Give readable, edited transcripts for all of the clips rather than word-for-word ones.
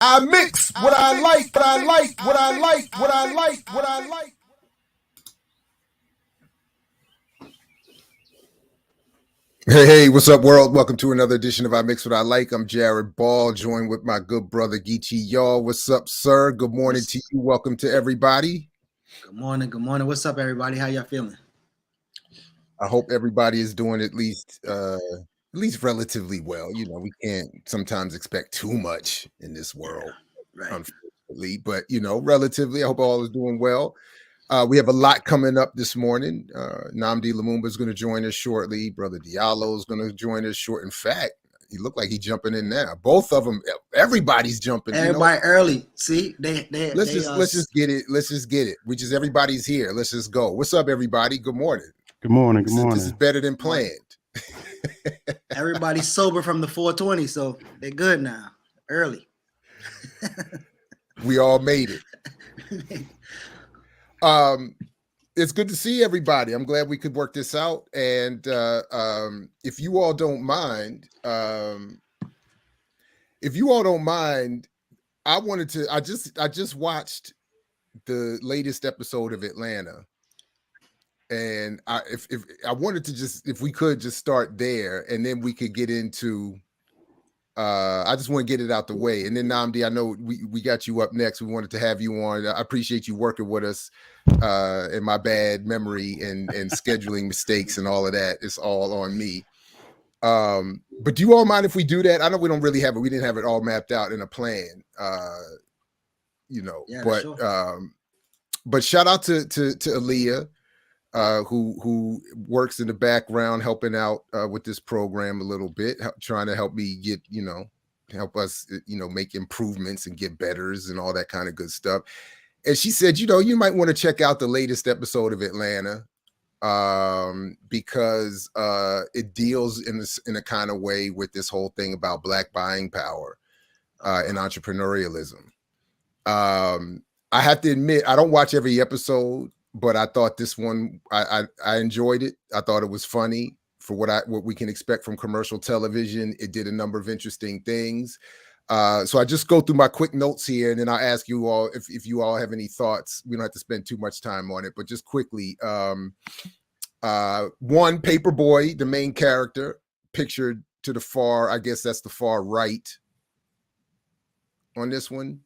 I mix what I like, what I like, what I like, what I like, what I like. Hey, what's up, world? Welcome to another edition of I Mix What I Like. I'm Jared Ball, joined with my good brother Geechee Y'all. What's up, sir? Good morning to you. Welcome to everybody. Good morning. Good morning. What's up, everybody? How y'all feeling? I hope everybody is doing at least relatively well. You know, we can't sometimes expect too much in this world, Right. unfortunately. But you know, relatively, I hope all is doing well. We have a lot coming up this morning. Nnamdi Lumumba is going to join us shortly. Brother Diallo is going to join us short. In fact, he looked like he's jumping in now. Both of them, everybody's jumping. Everybody early. See, let's just get it. Let's just get it. Everybody's here. Let's just go. What's up, everybody? Good morning. Good morning. Good morning. This is better than planned. Everybody's sober from the 420, so they're good now. Early. We all made it. It's good to see everybody. I'm glad we could work this out. And if you all don't mind, I just watched the latest episode of Atlanta. And if we could just start there, and then we could get into I just want to get it out the way. And then Nnamdi, I know we got you up next. We wanted to have you on. I appreciate you working with us and my bad memory and scheduling mistakes and all of that. It's all on me. But do you all mind if we do that? I know we don't really have it. We didn't have it all mapped out in a plan. But shout out to Aaliyah. Who works in the background helping out with this program a little bit, trying to help me get, help us, make improvements and get betters and all that kind of good stuff. And she said, you might want to check out the latest episode of Atlanta because it deals in a kind of way with this whole thing about Black buying power and entrepreneurialism. I have to admit, I don't watch every episode, but I thought this one, I enjoyed it. I thought it was funny for what we can expect from commercial television. It did a number of interesting things. So I just go through my quick notes here, and then I'll ask you all if you all have any thoughts. We don't have to spend too much time on it, but just quickly. One, Paperboy, the main character, pictured to the far, I guess that's the far right on this one.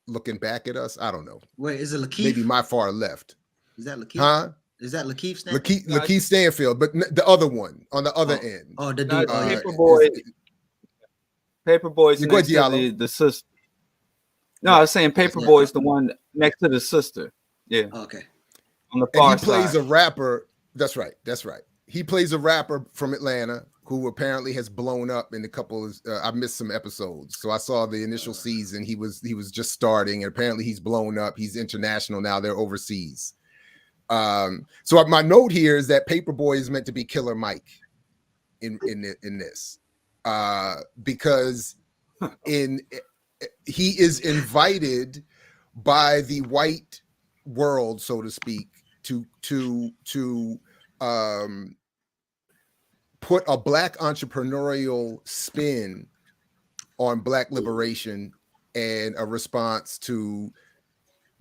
Looking back at us, I don't know. Wait, is it Lakeith? Maybe my far left. Is that Lakeith? Huh? Is that Lakeith Stanfield? Lakeith Stanfield, but the other one on the other end. Oh, the dude. Paperboy's next to the sister. No, I was saying Paperboy's the one next to the sister. Yeah. Okay. On the far side. He plays a rapper. That's right. He plays a rapper from Atlanta who apparently has blown up in a couple of, I missed some episodes. So I saw the initial season. He was just starting, and apparently he's blown up. He's international now. They're overseas. So my note here is that Paperboy is meant to be Killer Mike in this, because he is invited by the white world, so to speak, to put a Black entrepreneurial spin on Black liberation and a response to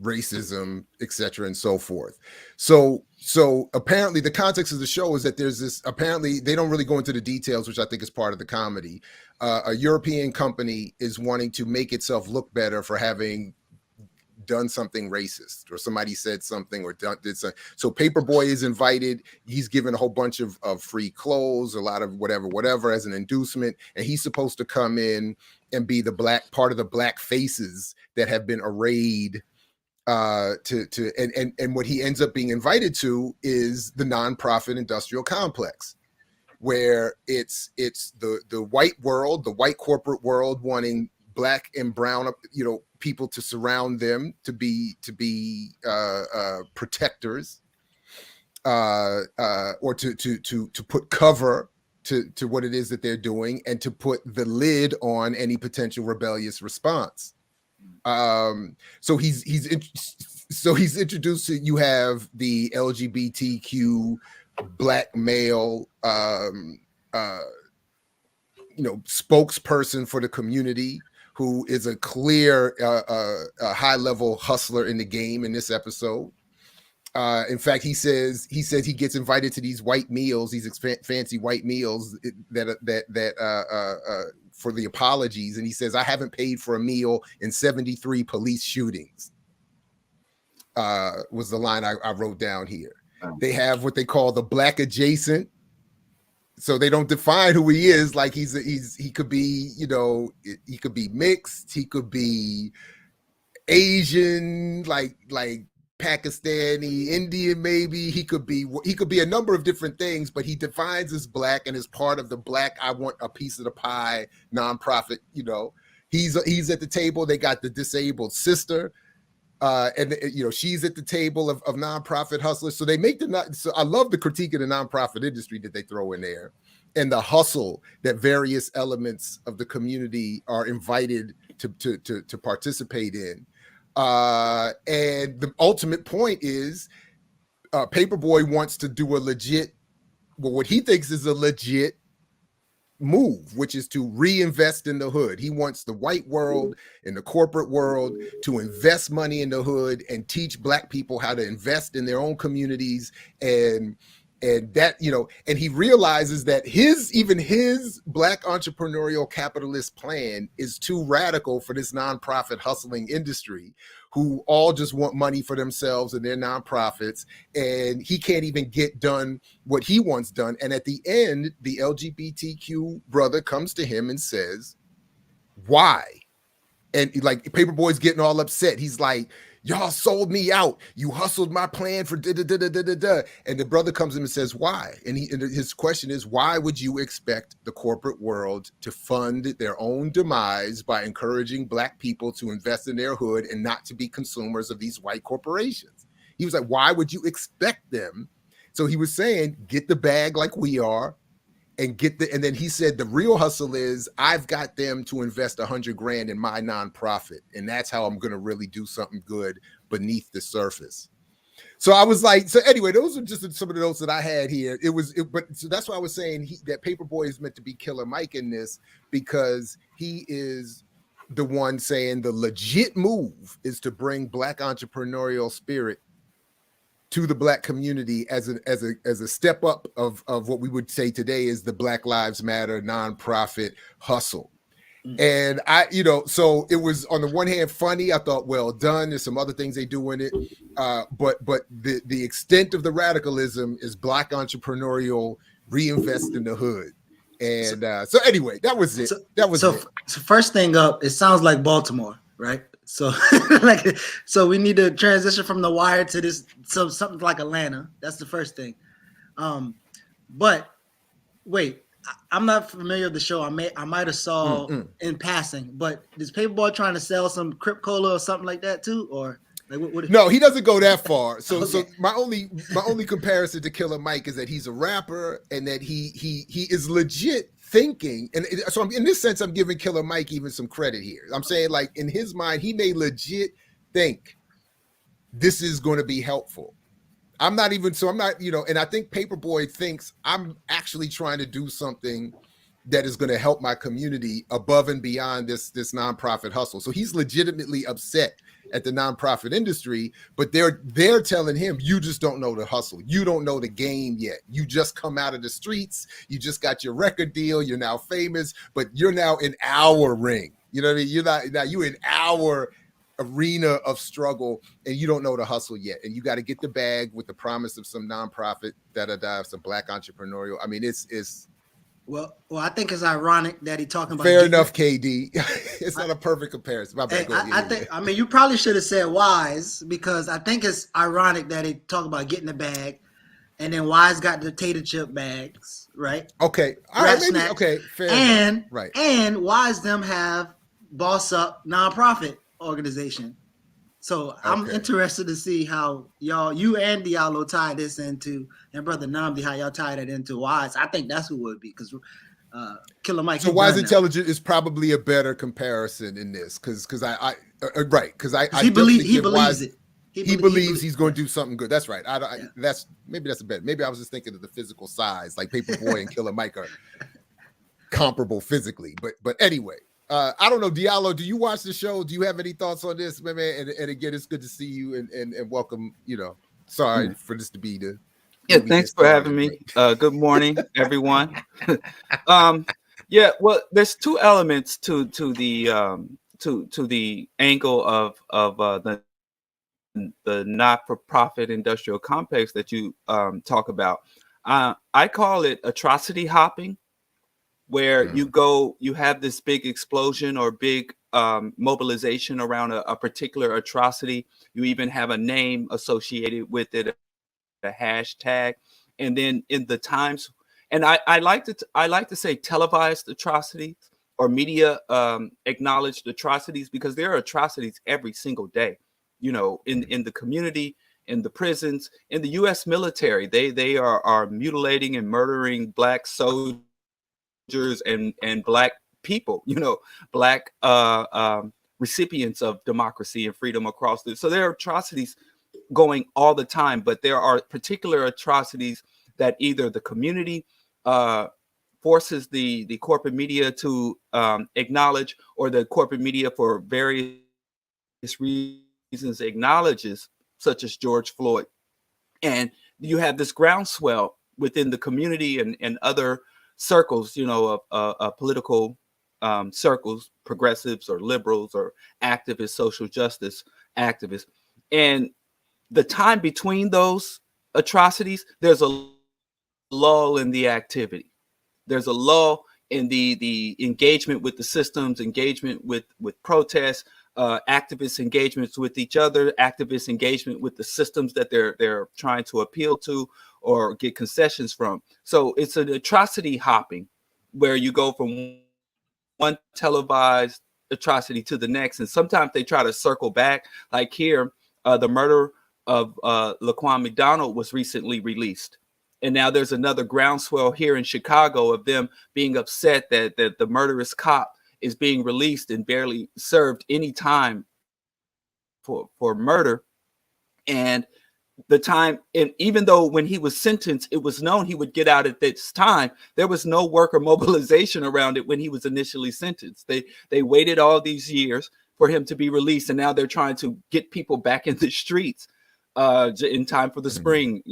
racism, etc., and so forth. So apparently the context of the show is that there's this, apparently they don't really go into the details, which I think is part of the comedy. A European company is wanting to make itself look better for having done something racist, or somebody said something or did something. So Paperboy is invited. He's given a whole bunch of free clothes, a lot of whatever as an inducement, and he's supposed to come in and be the Black part of the Black faces that have been arrayed and what he ends up being invited to is the nonprofit industrial complex, where it's the white world, the white corporate world wanting Black and brown, people to surround them, to be protectors, or to put cover to what it is that they're doing, and to put the lid on any potential rebellious response. So he's introduced to, you have the LGBTQ Black male spokesperson for the community, who is a clear high-level hustler in the game in this episode. In fact, he says he gets invited to these white meals, these fancy white meals that for the apologies, and he says, "I haven't paid for a meal in 73 police shootings." Was the line I wrote down here. They have what they call the black adjacent, so they don't define who he is. Like he could be, he could be mixed, he could be Asian, like Pakistani, Indian, maybe he could be a number of different things, but he defines as black and is part of the Black I Want a Piece of the Pie nonprofit. He's at the table. They got the disabled sister, and she's at the table of nonprofit hustlers. So they make so I love the critique of the nonprofit industry that they throw in there, and the hustle that various elements of the community are invited to participate in. And the ultimate point is Paperboy wants to do what he thinks is a legit move, which is to reinvest in the hood. He wants the white world and the corporate world to invest money in the hood and teach black people how to invest in their own communities, and that, and he realizes that his black entrepreneurial capitalist plan is too radical for this nonprofit hustling industry, who all just want money for themselves and their nonprofits, and he can't even get done what he wants done. And at the end, the LGBTQ brother comes to him and says, "Why?" And like Paperboy's getting all upset. He's like, "Y'all sold me out. You hustled my plan for da da da da da da." And the brother comes in and says, "Why?" And his question is, why would you expect the corporate world to fund their own demise by encouraging black people to invest in their hood and not to be consumers of these white corporations? He was like, why would you expect them? So he was saying, get the bag like we are, and then he said the real hustle is, I've got them to invest $100,000 in my nonprofit, and that's how I'm going to really do something good beneath the surface. So I was like, so anyway, those are just some of the notes that I had here. So that's why I was saying that Paperboy is meant to be Killer Mike in this, because he is the one saying the legit move is to bring black entrepreneurial spirit to the black community as a step up of what we would say today is the Black Lives Matter nonprofit hustle. And so it was, on the one hand, funny. I thought, well done. There's some other things they do in it, but the extent of the radicalism is black entrepreneurial reinvest in the hood. And so anyway, that was it. So first thing up, it sounds like Baltimore, right? So so we need to transition from The Wire to this, so something like Atlanta. That's the first thing. But wait, I'm not familiar with the show. I might have saw in passing, but is Paperboy trying to sell some Crip Cola or something like that too, or like what? No, he doesn't go that far. So Okay. So my only comparison to Killer Mike is that he's a rapper and that he is legit thinking, and so in this sense, I'm giving Killer Mike even some credit here. I'm saying, like, in his mind, he may legit think this is going to be helpful. I'm not, and I think Paperboy thinks I'm actually trying to do something that is going to help my community above and beyond this nonprofit hustle. So he's legitimately upset at the nonprofit industry, but they're telling him, you just don't know the hustle. You don't know the game yet. You just come out of the streets. You just got your record deal. You're now famous, but you're now in our ring. You know what I mean? You're in our arena of struggle, and you don't know the hustle yet. And you got to get the bag with the promise of some nonprofit, some black entrepreneurial. I mean, it's Well, I think it's ironic that he's talking about. Fair enough, KD. It's not a perfect comparison. My bad. I mean, you probably should have said Wise, because I think it's ironic that he talk about getting the bag, and then Wise got the potato chip bags, right? Okay, all right, maybe. Okay, fair enough. Right. And Wise them have Boss Up nonprofit organization. So I'm interested to see how you and Diallo tie this into, and Brother Namdi, how y'all tie that into Wise. I think that's who it would be, because Killer Mike. So Wise Intelligent is probably a better comparison in this, because he believes it. He believes he's going to do something good. That's right. That's a bet. Maybe I was just thinking of the physical size, like Paperboy and Killer Mike are comparable physically. But anyway. I don't know, Diallo, do you watch the show? Do you have any thoughts on this, man? And again, it's good to see you and welcome. Sorry for this to be the yeah. way we get Thanks for started. having me. Good morning, everyone. Yeah. Well, there's two elements to the angle of the not-for-profit industrial complex that you talk about. I call it atrocity hopping, where you have this big explosion or big mobilization around a particular atrocity. You even have a name associated with it, a hashtag, and then in the times, and I like to say televised atrocities or media acknowledged atrocities, because there are atrocities every single day, in the community, in the prisons, in the U.S. military. They are mutilating and murdering Black soldiers and Black people, Black recipients of democracy and freedom across the. So there are atrocities going all the time, but there are particular atrocities that either the community forces the corporate media to acknowledge, or the corporate media for various reasons acknowledges, such as George Floyd. And you have this groundswell within the community and other circles, of political circles, progressives or liberals or activists, social justice activists. And the time between those atrocities, there's a lull in the activity. There's a lull in the engagement with the systems, engagement with protests, activist engagements with each other, activist engagement with the systems that they're trying to appeal to or get concessions from. So it's an atrocity hopping, where you go from one televised atrocity to the next, and sometimes they try to circle back. Like here, the murder of Laquan McDonald was recently released. And now there's another groundswell here in Chicago of them being upset that the murderous cop is being released and barely served any time for murder. And the time, and even though when he was sentenced, it was known he would get out at this time, there was no work or mobilization around it when he was initially sentenced. They waited all these years for him to be released, and now they're trying to get people back in the streets in time for the spring,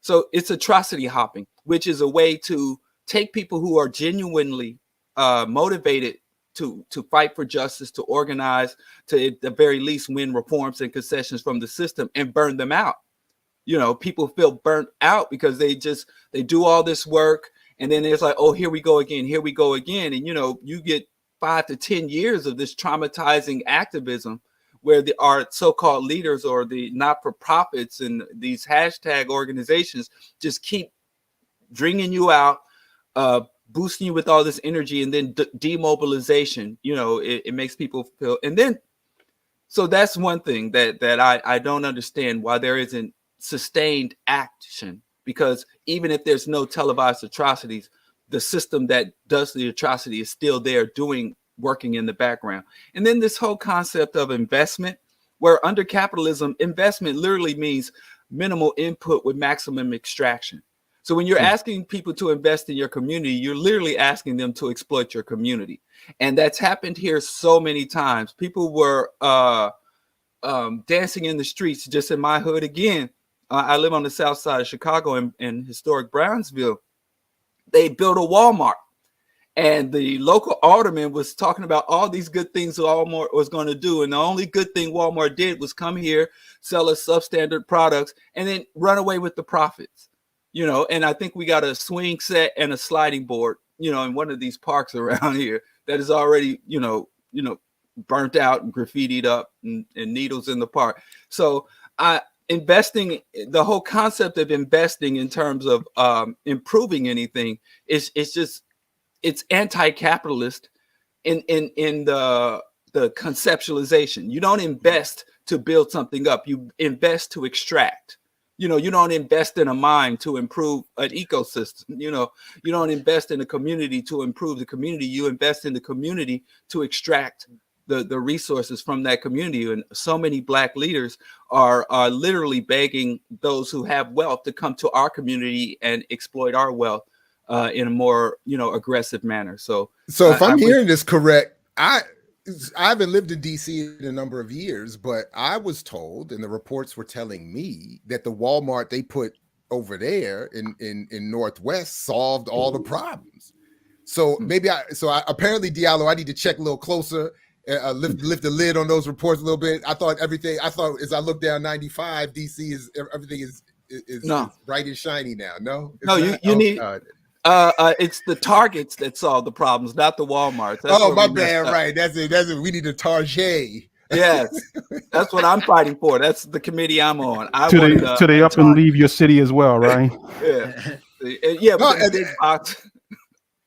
So it's atrocity hopping, which is a way to take people who are genuinely motivated to fight for justice, to organize, to at the very least win reforms and concessions from the system, and burn them out. People feel burnt out because they do all this work, and then it's like, oh, here we go again. And you get 5 to 10 years of this traumatizing activism, where our so-called leaders or the not-for-profits and these hashtag organizations just keep dringing you out, boosting you with all this energy, and then demobilization. It makes people feel, and then, so that's one thing that I don't understand, why there isn't sustained action, because even if there's no televised atrocities, the system that does the atrocity is still there working in the background. And then this whole concept of investment, where under capitalism, investment literally means minimal input with maximum extraction. So when you're asking people to invest in your community, you're literally asking them to exploit your community. And that's happened here so many times. People were dancing in the streets, just in my hood again. I live on the south side of Chicago in historic Brownsville. They built a Walmart. And the local alderman was talking about all these good things Walmart was going to do. And the only good thing Walmart did was come here, sell us substandard products, and then run away with the profits. And I think we got a swing set and a sliding board, in one of these parks around here that is already, burnt out and graffitied up and needles in the park. So investing, the whole concept of investing in terms of improving anything it's anti-capitalist in the conceptualization. You don't invest to build something up. You invest to extract. You don't invest in a mine to improve an ecosystem. You don't invest in a community to improve the community. You invest in the community to extract the resources from that community. And so many Black leaders are literally begging those who have wealth to come to our community and exploit our wealth in a more, aggressive manner. So if I'm hearing this correct, I haven't lived in DC in a number of years, but I was told, and the reports were telling me, that the Walmart they put over there in Northwest solved all the problems. So apparently, Diallo, I need to check a little closer, lift the lid on those reports a little bit. I thought as I look down 95, DC everything is bright and shiny now. No, you need. It's the Targets that solve the problems, not the Walmarts. My bad. Right. That's it. We need a Target. Yes, that's what I'm fighting for. That's the committee I'm on. To they up and leave your city as well, right? Yeah. But big box.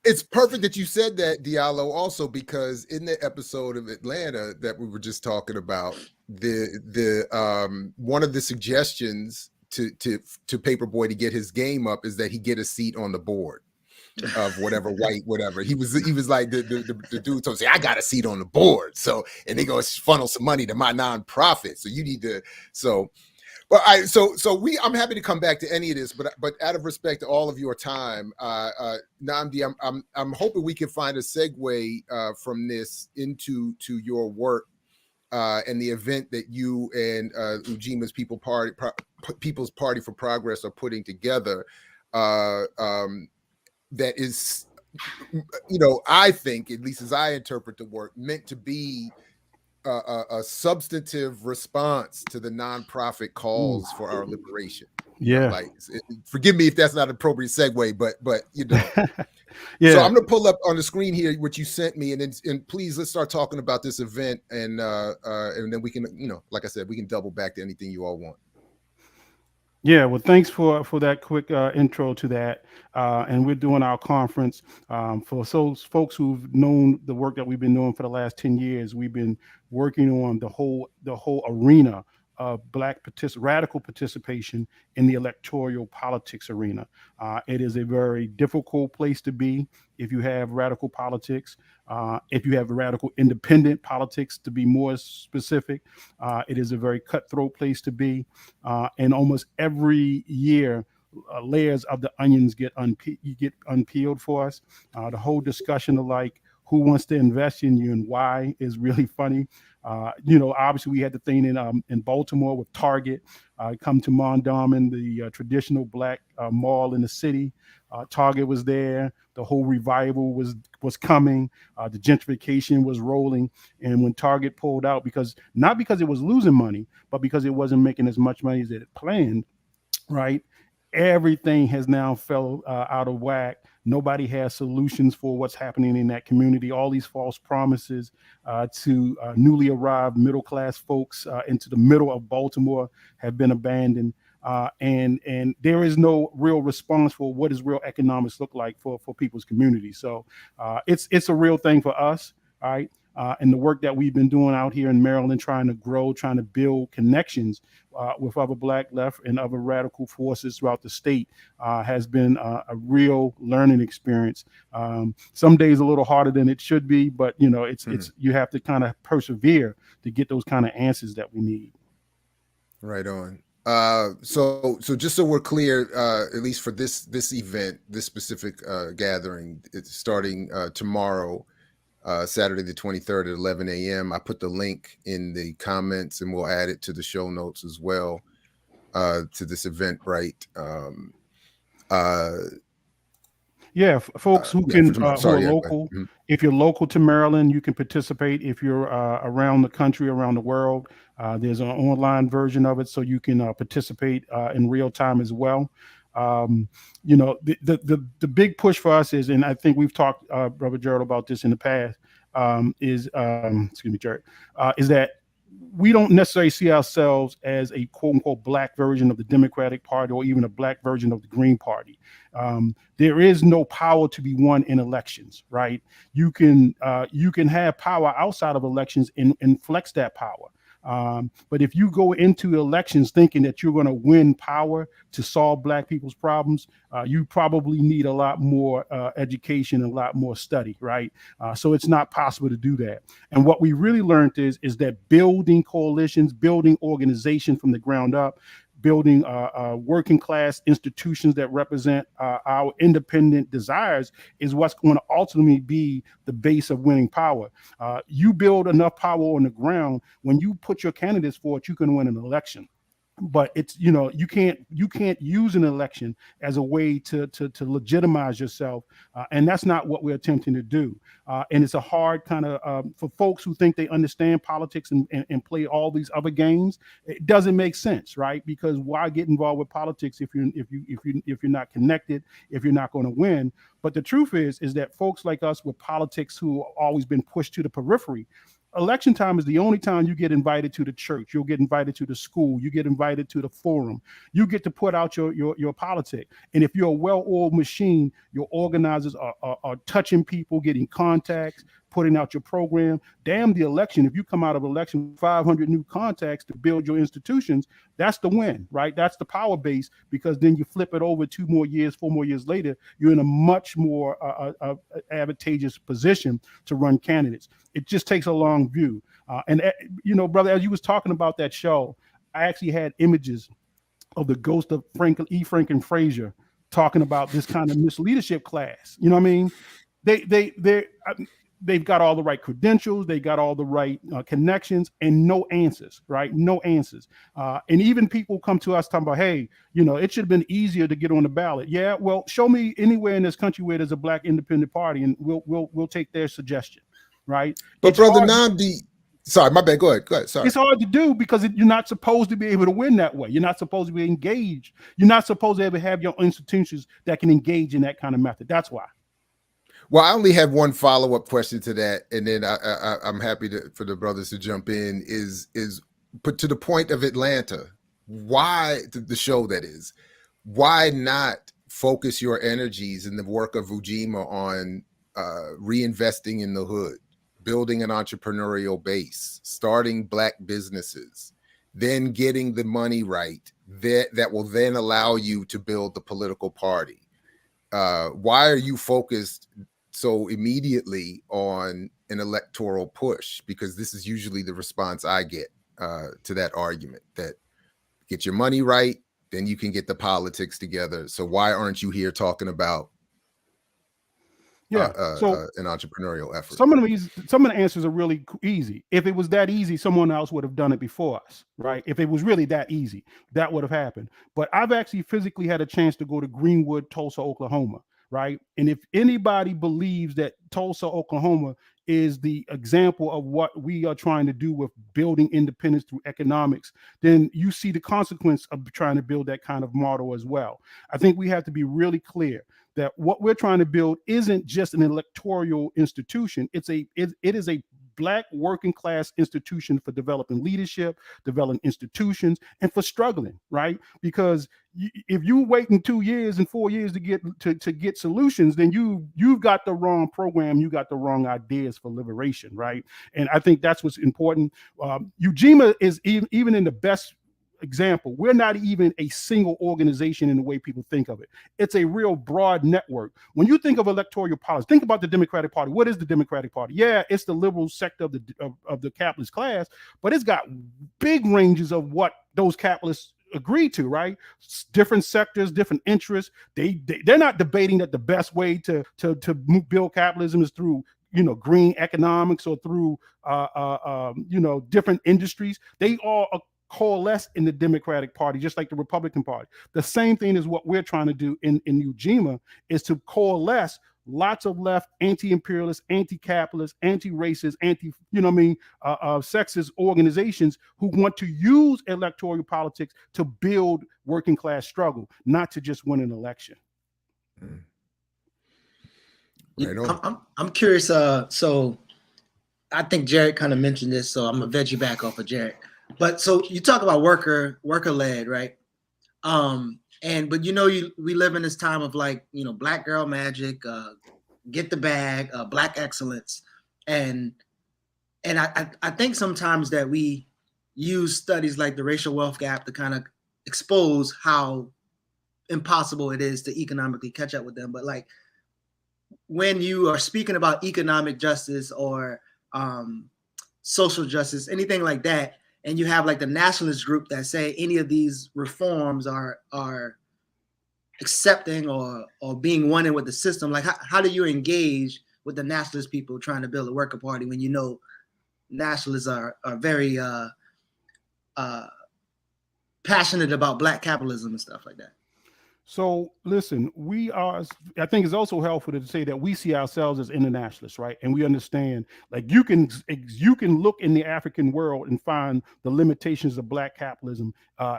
It's perfect that you said that, Diallo, also because in the episode of Atlanta that we were just talking about, the one of the suggestions to Paperboy to get his game up is that he get a seat on the board of whatever he was like the dude told me, I got a seat on the board, so and they go funnel some money to my nonprofit, so you need to I'm happy to come back to any of this, but out of respect to all of your time, Nnamdi, I'm hoping we can find a segue from this into your work and the event that you and Ujima's People's Party for Progress are putting together. That is, I think, at least as I interpret the work, meant to be a substantive response to the nonprofit calls for our liberation. Yeah. Forgive me if that's not an appropriate segue, but Yeah. So I'm going to pull up on the screen here what you sent me, and please let's start talking about this event, and then we can, like I said, we can double back to anything you all want. Yeah, well, thanks for that quick intro to that. And we're doing our conference for those folks who've known the work that we've been doing for the last 10 years. We've been working on the whole arena of Black radical participation in the electoral politics arena. It is a very difficult place to be if you have radical politics. If you have radical independent politics, to be more specific, it is a very cutthroat place to be. And almost every year, layers of the onions get unpeeled for us. The whole discussion of who wants to invest in you and why is really funny. Obviously we had the thing in Baltimore with Target, come to Mondawmin, the traditional Black mall in the city. Target was there. The whole revival was coming. The gentrification was rolling. And when Target pulled out, not because it was losing money, but because it wasn't making as much money as it had planned, right? Everything has now fell out of whack. Nobody has solutions for what's happening in that community. All these false promises to newly arrived middle-class folks into the middle of Baltimore have been abandoned. And there is no real response for what does real economics look like for people's communities. So it's a real thing for us, all right? And the work that we've been doing out here in Maryland, trying to build connections with other Black left and other radical forces throughout the state has been a real learning experience. Some days a little harder than it should be, but it's you have to kind of persevere to get those kind of answers that we need. Right on. So just so we're clear, at least for this event, this specific gathering, it's starting tomorrow. Saturday the 23rd at 11 a.m. I put the link in the comments, and we'll add it to the show notes as well to this Eventbrite. Folks who are local. If you're local to Maryland, you can participate. If you're around the country, around the world, there's an online version of it, so you can participate in real time as well. The big push for us is, and I think we've talked, Brother Gerald, about this in the past, is that we don't necessarily see ourselves as a quote unquote Black version of the Democratic Party or even a Black version of the Green Party. There is no power to be won in elections, right? You can have power outside of elections and flex that power. But if you go into elections thinking that you're going to win power to solve Black people's problems, you probably need a lot more education and a lot more study, right? So it's not possible to do that. And what we really learned is that building coalitions, building organization from the ground up, building working class institutions that represent our independent desires is what's going to ultimately be the base of winning power. You build enough power on the ground, when you put your candidates forward, you can win an election. But it's, you can't use an election as a way to legitimize yourself, and that's not what we're attempting to do. And it's a hard kind of for folks who think they understand politics and play all these other games. It doesn't make sense, right? Because why get involved with politics if you're not connected, if you're not going to win? But the truth is that folks like us with politics who have always been pushed to the periphery, election time is the only time you get invited to the church. You'll get invited to the school. You get invited to the forum. You get to put out your politics. And if you're a well-oiled machine, your organizers are touching people, getting contacts, putting out your program. Damn the election. If you come out of election with 500 new contacts to build your institutions, that's the win, right? That's the power base, because then you flip it over 2 more years, 4 more years later, you're in a much more advantageous position to run candidates. It just takes a long view. Brother, as you was talking about that show, I actually had images of the ghost of Franklin Frazier talking about this kind of misleadership class. You know what I mean? They've got all the right credentials, they got all the right connections, and no answers, right? No answers. And even people come to us talking about, hey, it should have been easier to get on the ballot. Yeah, well, show me anywhere in this country where there's a Black independent party, and we'll take their suggestion, right? But it's Brother Namdi, sorry, my bad. Go ahead. Sorry. It's hard to do because you're not supposed to be able to win that way. You're not supposed to be engaged. You're not supposed to ever have your institutions that can engage in that kind of method. That's why. Well, I only have one follow-up question to that, and then I'm happy for the brothers to jump in. Is put to the point of Atlanta. Why the show that is? Why not focus your energies in the work of Ujima on reinvesting in the hood, building an entrepreneurial base, starting Black businesses, then getting the money right that will then allow you to build the political party? Why are you focused so immediately on an electoral push? Because this is usually the response I get to that argument, that get your money right, then you can get the politics together. So why aren't you here talking about an entrepreneurial effort? Some of the answers are really easy. If it was that easy, someone else would have done it before us, right? If it was really that easy, that would have happened. But I've actually physically had a chance to go to Greenwood, Tulsa, Oklahoma, right? And if anybody believes that Tulsa, Oklahoma is the example of what we are trying to do with building independence through economics, then you see the consequence of trying to build that kind of model as well. I think we have to be really clear that what we're trying to build isn't just an electoral institution. It is a Black working class institution for developing leadership, developing institutions, and for struggling, right? Because if you waiting 2 years and 4 years to get solutions, then you've got the wrong program, you got the wrong ideas for liberation, right? And I think that's what's important. Ujima is even in the best example, we're not even a single organization in the way people think of it. It's a real broad network. When you think of electoral politics, think about the Democratic Party. What is the Democratic Party? Yeah, it's the liberal sector of the capitalist class, but it's got big ranges of what those capitalists agree to, right? Different sectors, different interests. They're not debating that the best way to build capitalism is through green economics or through different industries. They all coalesce in the Democratic Party, just like the Republican Party. The same thing is what we're trying to do in Ujima, is to coalesce lots of left, anti-imperialist, anti-capitalist, anti-racist, sexist organizations who want to use electoral politics to build working class struggle, not to just win an election. I'm curious. So I think Jared kind of mentioned this, so I'm gonna veg you back off of Jared. But so you talk about worker led, right? But we live in this time of Black girl magic, get the bag, Black excellence, and I think sometimes that we use studies like the racial wealth gap to kind of expose how impossible it is to economically catch up with them. But when you are speaking about economic justice or social justice, anything like that, and you have like the nationalist group that say any of these reforms are accepting or being one in with the system. Like how do you engage with the nationalist people trying to build a worker party when you know nationalists are very passionate about black capitalism and stuff like that? So listen, I think it's also helpful to say that we see ourselves as internationalists, right? And we understand, like, you can look in the African world and find the limitations of black capitalism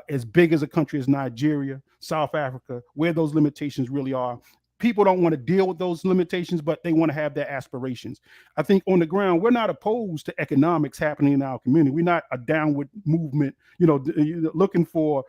as big as a country as Nigeria, South Africa, where those limitations really are. People don't want to deal with those limitations, but they want to have their aspirations. I think on the ground, we're not opposed to economics happening in our community. We're not a downward movement, looking for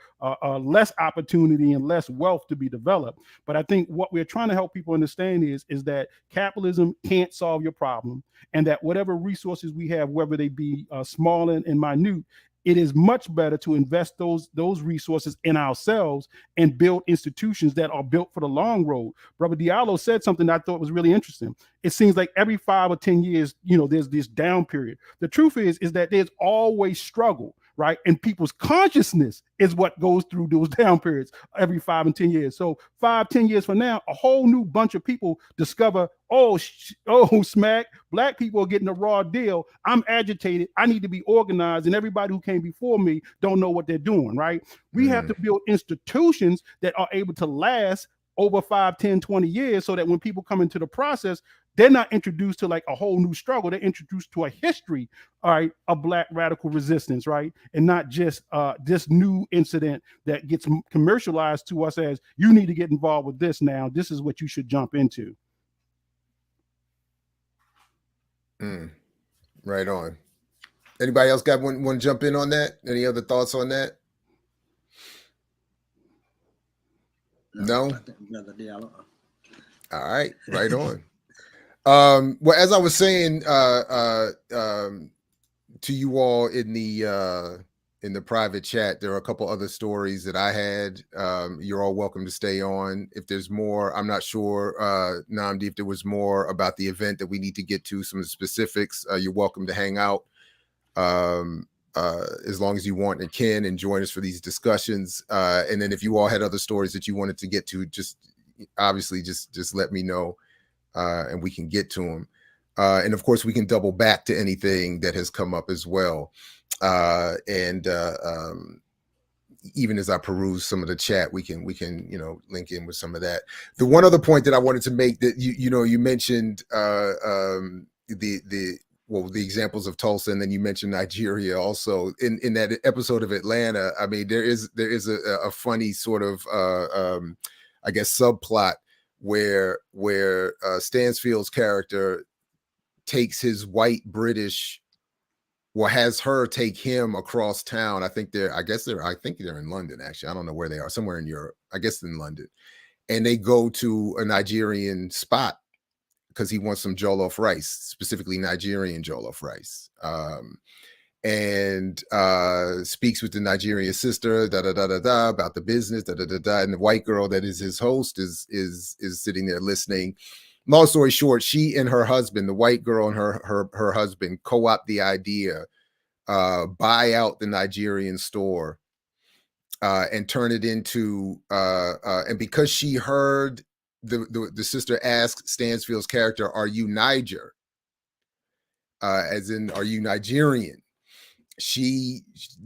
less opportunity and less wealth to be developed. But I think what we're trying to help people understand is that capitalism can't solve your problem, and that whatever resources we have, whether they be small and minute, it is much better to invest those resources in ourselves and build institutions that are built for the long road. Brother Diallo said something that I thought was really interesting. It seems like every 5 or 10 years, there's this down period. The truth is that there's always struggle, right? And people's consciousness is what goes through those down periods every 5 and 10 years. So 5, 10 years from now, a whole new bunch of people discover, smack, black people are getting a raw deal. I'm agitated. I need to be organized. And everybody who came before me don't know what they're doing, right? We have to build institutions that are able to last over 5, 10, 20 years so that when people come into the process, they're not introduced to like a whole new struggle. They're introduced to a history, all right, of black radical resistance, right? And not just this new incident that gets commercialized to us as, you need to get involved with this now. This is what you should jump into. Right on. Anybody else got one to jump in on that? Any other thoughts on that? No? All right, right on. Well, as I was saying to you all in the private chat, there are a couple other stories that I had. You're all welcome to stay on. If there's more, I'm not sure, Namdi, if there was more about the event that we need to get to, some of the specifics, you're welcome to hang out as long as you want and can, and join us for these discussions. And then if you all had other stories that you wanted to get to, just let me know. And we can get to them. And of course, we can double back to anything that has come up as well. Even as I peruse some of the chat, we can link in with some of that. The one other point that I wanted to make, that you mentioned the examples of Tulsa, and then you mentioned Nigeria also in that episode of Atlanta. I mean, there is a funny sort of I guess subplot where Stansfield's character takes his white British, has her take him across town. I think they're in London, actually. I don't know where they are, somewhere in Europe, I guess in London. And they go to a Nigerian spot because he wants some jollof rice, specifically Nigerian jollof rice. And speaks with the Nigerian sister, about the business, and the white girl that is his host is sitting there listening. Long story short, she and her husband, the white girl and her husband, co-opt the idea, buy out the Nigerian store, and turn it into and because she heard the sister ask Stansfield's character, "Are you Niger?" As in, are you Nigerian? The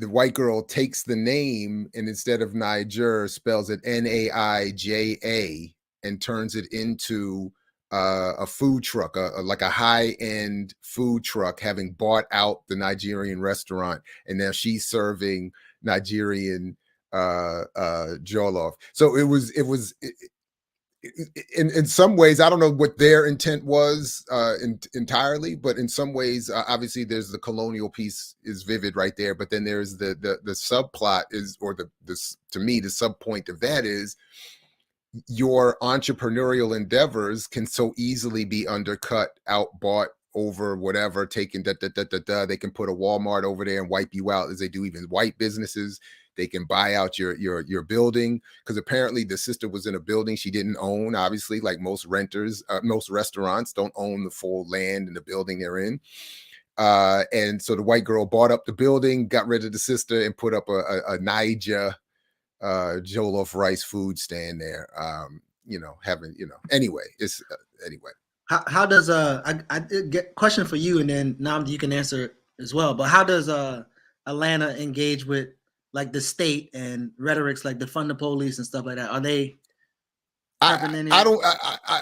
white girl takes the name, and instead of Niger, spells it Naija, and turns it into a food truck, like a high-end food truck, having bought out the Nigerian restaurant, and now she's serving Nigerian jollof. So it was in some ways, I don't know what their intent was entirely, but in some ways, obviously there's the colonial piece is vivid right there, but then there's the subplot is, or to me, the sub point of that is, your entrepreneurial endeavors can so easily be undercut, outbought, over whatever, taken they can put a Walmart over there and wipe you out, as they do even white businesses. They can buy out your building, because apparently the sister was in a building she didn't own, obviously, like most renters, most restaurants don't own the full land and the building they're in. And so the white girl bought up the building, got rid of the sister, and put up a Niger jollof rice food stand there. Anyway, it's anyway. How does I did get question for you, and then Nam, you can answer as well. But how does Atlanta engage with like the state and rhetorics like defund the police and stuff like that? Are they? I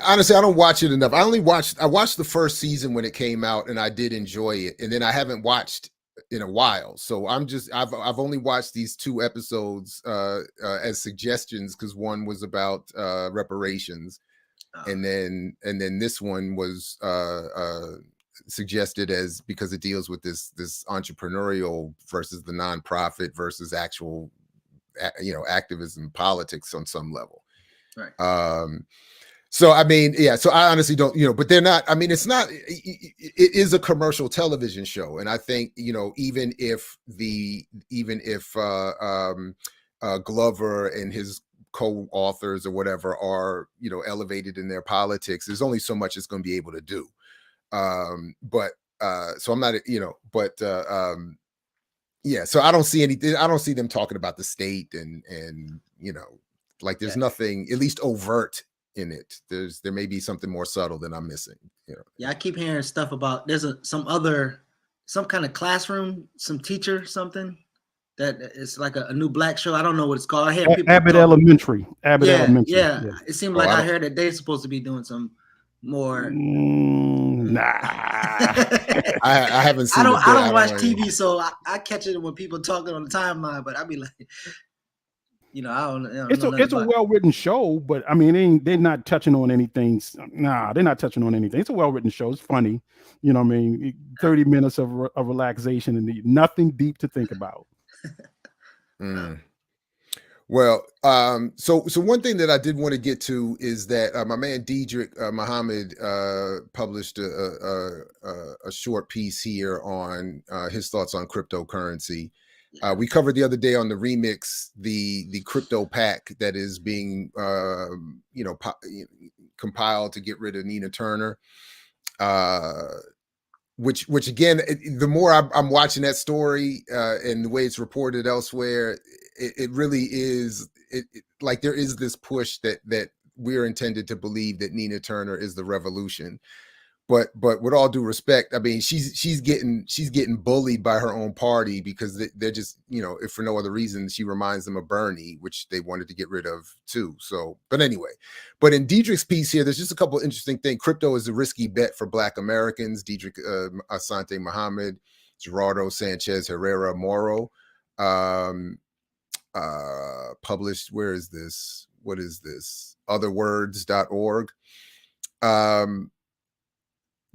honestly, I don't watch it enough. I watched the first season when it came out, and I did enjoy it, and then I haven't watched in a while. So I've only watched these 2 episodes as suggestions, because one was about reparations. And then this one was suggested as because it deals with this entrepreneurial versus the nonprofit versus actual activism politics on some level. Right. So I mean, yeah. So I honestly don't, but they're not. I mean, it's not. It is a commercial television show, and I think even if Glover and his co-authors or whatever are elevated in their politics, there's only so much it's going to be able to do. So I'm not, yeah, so I don't see anything. I don't see them talking about the state and like there's nothing at least overt in it. There may be something more subtle than I'm missing. Yeah, I keep hearing stuff about there's some kind of classroom, some teacher, something that it's like a new black show. I don't know what it's called. I hear people Abbott Elementary. Elementary. Yeah. It seemed like I heard that they're supposed to be doing some more. Nah. I haven't seen. I don't watch TV, so I catch it when people talking on the timeline. But I be like, I don't. It's a well-written show, but I mean, they're not touching on anything. Nah, they're not touching on anything. It's a well-written show. It's funny. 30 minutes of relaxation and nothing deep to think about. Well, so one thing that I did want to get to is that my man Diedrich Muhammad published a short piece here on his thoughts on cryptocurrency. We covered the other day on the remix the crypto pack that is being compiled to get rid of Nina Turner. Which again, the more I'm watching that story and the way it's reported elsewhere, it really is like there is this push that we're intended to believe that Nina Turner is the revolution. But with all due respect, I mean, she's getting bullied by her own party because they're just, if for no other reason, she reminds them of Bernie, which they wanted to get rid of too. So, but anyway, but in Diedrich's piece here, there's just a couple of interesting things. Crypto is a risky bet for Black Americans. Diedrich Asante Muhammad, Gerardo Sanchez Herrera Moro, published. Where is this? What is this? Otherwords.org.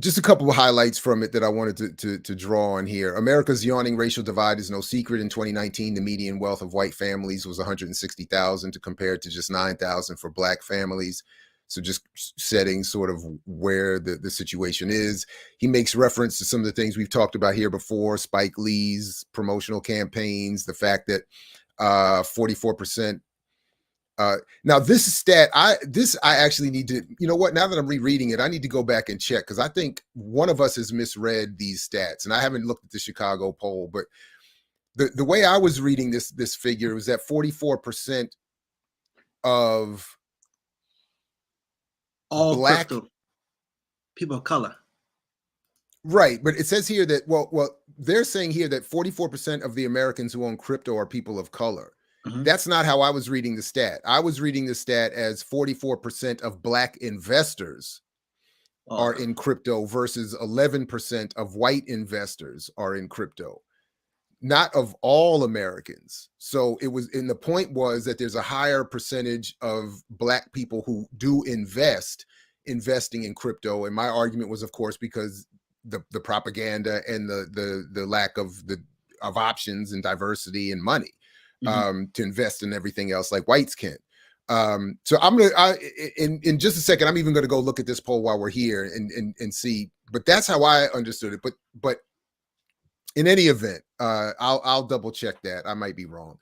Just a couple of highlights from it that I wanted to draw on here. America's yawning racial divide is no secret. In 2019, the median wealth of white families was $160,000 to compare to just $9,000 for Black families. So just setting sort of where the situation is. He makes reference to some of the things we've talked about here before, Spike Lee's promotional campaigns, the fact that 44%. Now this stat, I actually need to, now that I'm rereading it, I need to go back and check, because I think one of us has misread these stats, and I haven't looked at the Chicago poll, but the way I was reading this figure was that 44% of all Black people of color. Right, but it says here that well they're saying here that 44% of the Americans who own crypto are people of color. Mm-hmm. That's not how I was reading the stat. I was reading the stat as 44% of Black investors are in crypto versus 11% of white investors are in crypto, not of all Americans. So it was, and the point was that there's a higher percentage of Black people who do investing in crypto. And my argument was, of course, because the propaganda and the lack of options and diversity and money. To invest in everything else like whites can. So I'm gonna in just a second, I'm even gonna go look at this poll while we're here and see. But that's how I understood it. But in any event, I'll double check that. I might be wrong.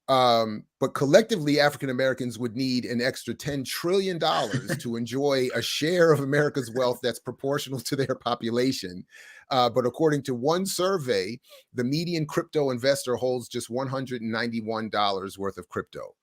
But collectively, African Americans would need an extra $10 trillion to enjoy a share of America's wealth that's proportional to their population. But according to one survey, the median crypto investor holds just $191 worth of crypto.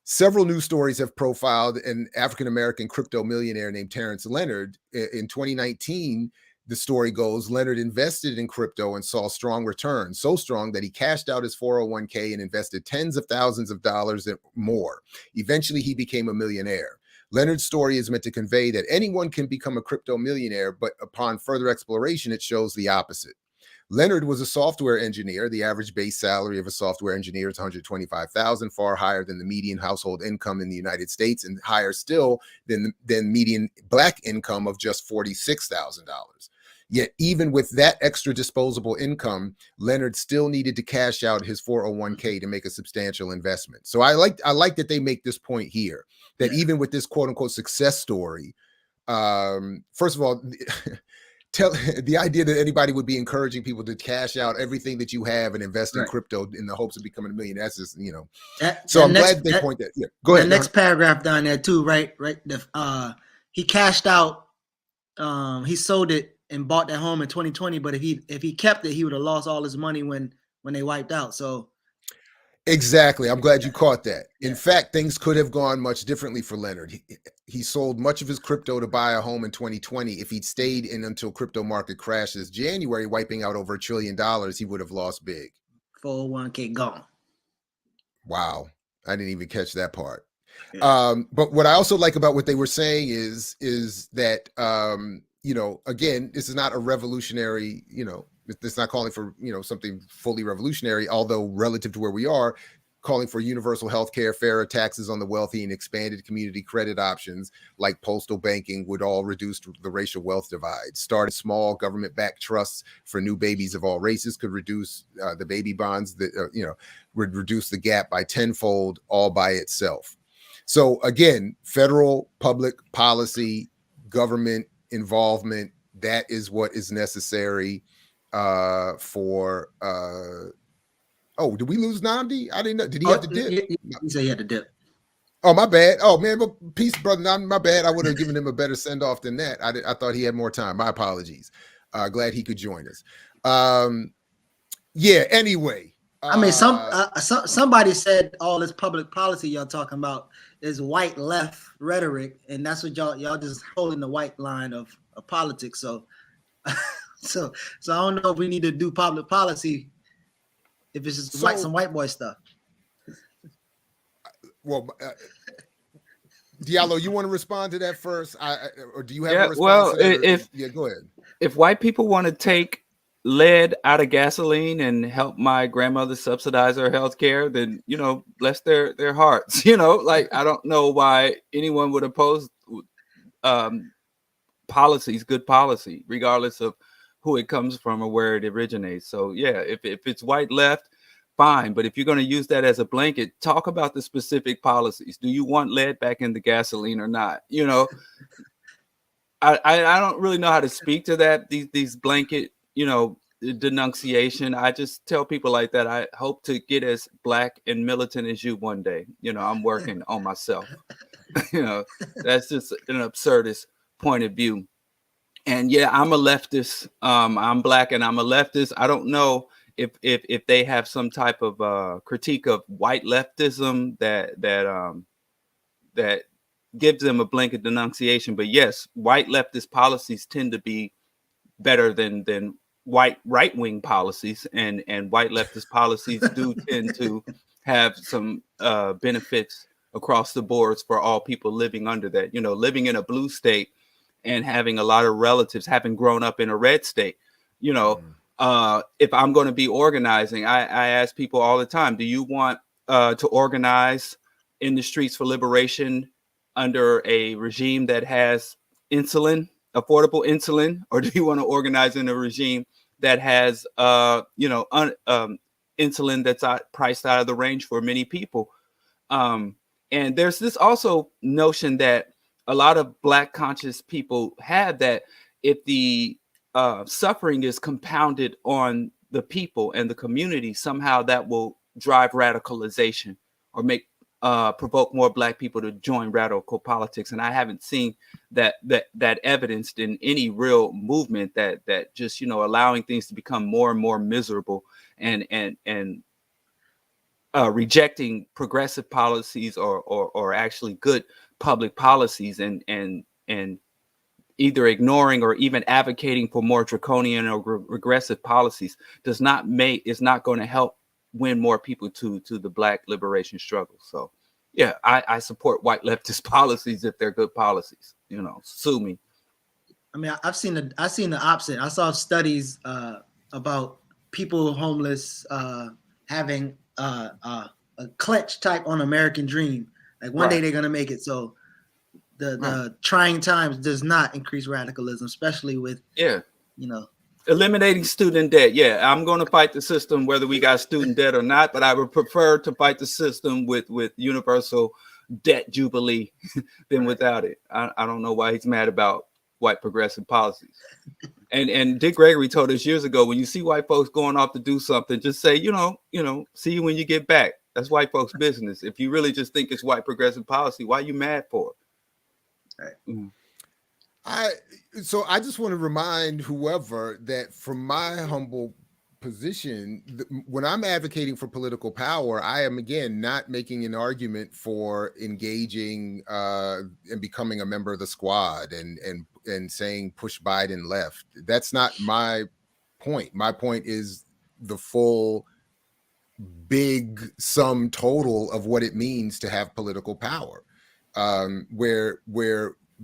Several news stories have profiled an African-American crypto millionaire named Terrence Leonard. In 2019, the story goes, Leonard invested in crypto and saw strong returns, so strong that he cashed out his 401k and invested tens of thousands of dollars and more. Eventually, he became a millionaire. Leonard's story is meant to convey that anyone can become a crypto millionaire, but upon further exploration, it shows the opposite. Leonard was a software engineer. The average base salary of a software engineer is $125,000, far higher than the median household income in the United States, and higher still than median Black income of just $46,000. Yet, even with that extra disposable income, Leonard still needed to cash out his 401k to make a substantial investment. So I like that they make this point here, that even with this quote unquote success story, first of all, the idea that anybody would be encouraging people to cash out everything that you have and invest in crypto in the hopes of becoming a millionaire, that's just, so I'm glad they point that. Yeah, go ahead. The next paragraph down there too, right? He cashed out, he sold it and bought that home in 2020, but if he kept it, he would have lost all his money when they wiped out. So exactly. I'm glad you caught that. In fact, things could have gone much differently for Leonard. He sold much of his crypto to buy a home in 2020. If he'd stayed in until crypto market crashes January, wiping out over $1 trillion, he would have lost big. 401k gone. Wow. I didn't even catch that part. Yeah. But what I also like about what they were saying is that, again, this is not a revolutionary, it's not calling for, something fully revolutionary, although relative to where we are, calling for universal health care, fairer taxes on the wealthy, and expanded community credit options like postal banking would all reduce the racial wealth divide. Starting small government-backed trusts for new babies of all races could reduce the baby bonds that, would reduce the gap by tenfold all by itself. So again, federal public policy, government involvement, that is what is necessary for did we lose Namdi? I didn't know. Did he have to dip? He said he had to dip. Oh, my bad. Oh man, peace, brother. Namdi, my bad. I would have given him a better send-off than that. I thought he had more time. My apologies. Glad he could join us. Anyway. I mean, somebody said all this public policy y'all talking about is white left rhetoric, and that's what y'all just holding the white line of politics. So so I don't know if we need to do public policy if it's just some white boy stuff. Well, Diallo, you want to respond to that first, or do you have a response? Well, go ahead. If white people want to take lead out of gasoline and help my grandmother subsidize her health care, then bless their hearts. Like I don't know why anyone would oppose good policy, regardless of who it comes from or where it originates. So yeah, if it's white left, fine. But if you're going to use that as a blanket, talk about the specific policies. Do you want lead back in the gasoline or not? I don't really know how to speak to that. These blanket, denunciation. I just tell people like that, I hope to get as black and militant as you one day. I'm working on myself. That's just an absurdist point of view. And yeah, I'm a leftist. I'm black and I'm a leftist. I don't know if they have some type of critique of white leftism that gives them a blanket denunciation. But yes, white leftist policies tend to be better than white right-wing policies, and white leftist policies do tend to have some benefits across the boards for all people living under that. Living in a blue state and having a lot of relatives, having grown up in a red state, if I'm going to be organizing, I ask people all the time, do you want to organize in the streets for liberation under a regime that has affordable insulin, or do you want to organize in a regime that has, insulin that's priced out of the range for many people? And there's this also notion that a lot of Black conscious people have, that if the suffering is compounded on the people and the community, somehow that will drive radicalization or make provoke more Black people to join radical politics. And I haven't seen that evidenced in any real movement that just, you know, allowing things to become more and more miserable and rejecting progressive policies or actually good public policies and either ignoring or even advocating for more draconian or regressive policies is not going to help win more people to the Black liberation struggle. So yeah, I support white leftist policies if they're good policies. You know, sue me. I mean, I've seen the opposite. I saw studies about people homeless having a clutch type on American Dream. Like one day they're gonna make it. So the trying times does not increase radicalism, especially with you know, eliminating student debt. Yeah, I'm going to fight the system whether we got student debt or not, but I would prefer to fight the system with universal debt jubilee than without it. I don't know why he's mad about white progressive policies. And Dick Gregory told us years ago, when you see white folks going off to do something, just say, you know, see you when you get back. That's white folks' business. If you really just think it's white progressive policy, why are you mad for it? Right. So I just want to remind whoever that from my humble position, when I'm advocating for political power, I am again not making an argument for engaging and becoming a member of the squad and saying push Biden left. That's not my point. My point is the full big sum total of what it means to have political power, where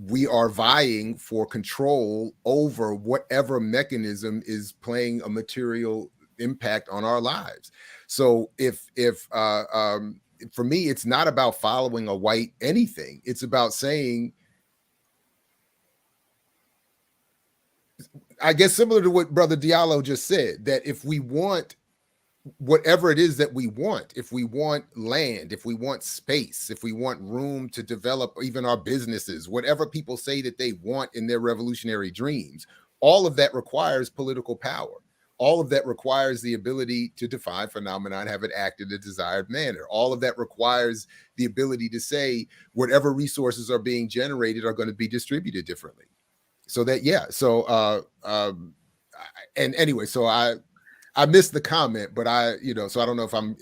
we are vying for control over whatever mechanism is playing a material impact on our lives. So if for me, it's not about following a white anything. It's about saying, I guess similar to what Brother Diallo just said, that if we want whatever it is that we want, if we want land, if we want space, if we want room to develop even our businesses, whatever people say that they want in their revolutionary dreams, all of that requires political power. All of that requires the ability to define phenomena and have it act in a desired manner. All of that requires the ability to say whatever resources are being generated are going to be distributed differently. So that, yeah. So, and anyway, so I missed the comment, but so I don't know if I'm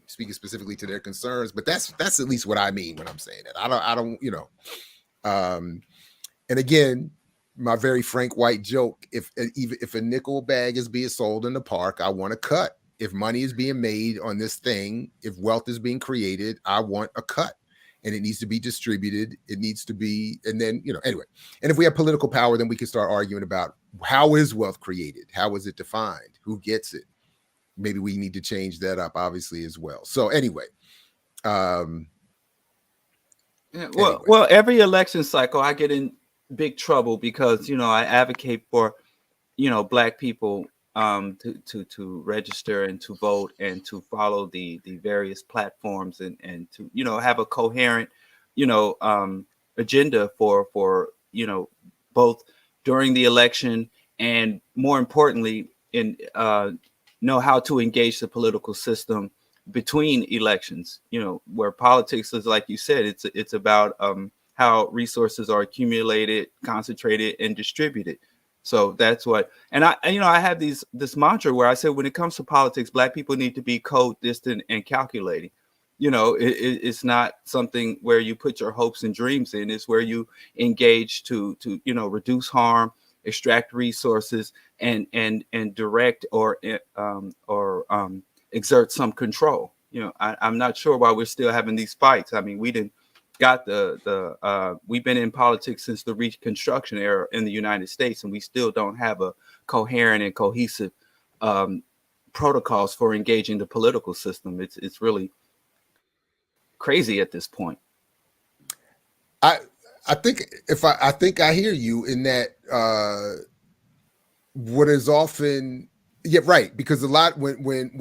speaking specifically to their concerns, but that's at least what I mean when I'm saying that. I don't, and again, my very frank white joke, if a nickel bag is being sold in the park, I want a cut. If money is being made on this thing, if wealth is being created, I want a cut. And it needs to be distributed. It needs to be, and then, anyway. And if we have political power, then we can start arguing about how is wealth created? How is it defined? Who gets it? Maybe we need to change that up, obviously, as well. So anyway. Well, every election cycle, I get in big trouble because, I advocate for, Black people to register and to vote and to follow the various platforms and to have a coherent agenda for both during the election and more importantly in know how to engage the political system between elections, where politics is, like you said, it's about how resources are accumulated, concentrated, and distributed. So that's what, and I have this mantra where I say, when it comes to politics, Black people need to be cold, distant, and calculating. It's not something where you put your hopes and dreams in. It's where you engage to reduce harm, extract resources, and direct or exert some control. I'm not sure why we're still having these fights. I mean, we didn't got we've been in politics since the Reconstruction era in the United States, and we still don't have a coherent and cohesive protocols for engaging the political system. It's really crazy at this point. I think I think I hear you in that what is often right, because a lot when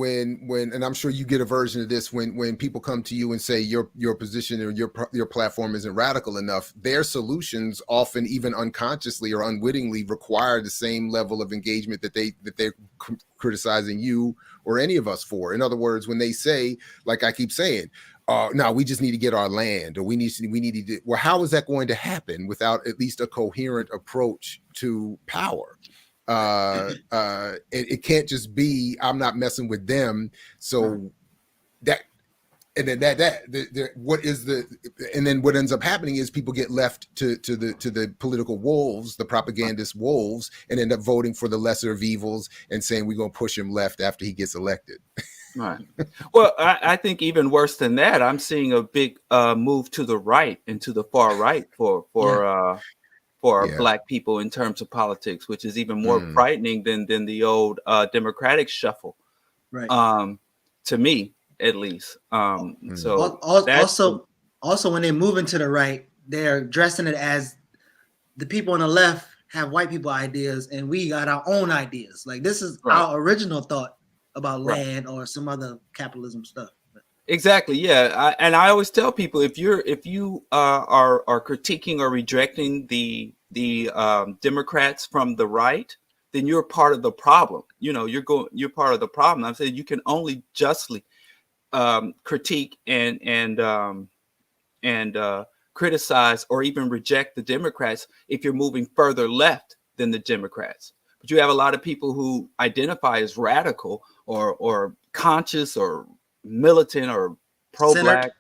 and I'm sure you get a version of this when people come to you and say your position or your platform isn't radical enough, their solutions often even unconsciously or unwittingly require the same level of engagement that they're criticizing you or any of us for. In other words, when they say, like I keep saying, no, we just need to get our land, or we need to. Well, how is that going to happen without at least a coherent approach to power? It can't just be I'm not messing with them. So that, and then what is the, and then what ends up happening is people get left to the political wolves, the propagandist wolves, and end up voting for the lesser of evils and saying we're going to push him left after he gets elected. Right. Well, I think even worse than that, I'm seeing a big move to the right and to the far right for Black people in terms of politics, which is even more frightening than the old Democratic shuffle. Right. To me, at least. So also when they move into the right, they're dressing it as the people on the left have white people ideas and we got our own ideas. Like this is our original thought about land or some other capitalism stuff. Exactly. Yeah. I always tell people, if you are critiquing or rejecting the Democrats from the right, then you're part of the problem. You're part of the problem. I'm saying you can only justly critique and criticize or even reject the Democrats if you're moving further left than the Democrats. But you have a lot of people who identify as radical or conscious or militant or pro-Black,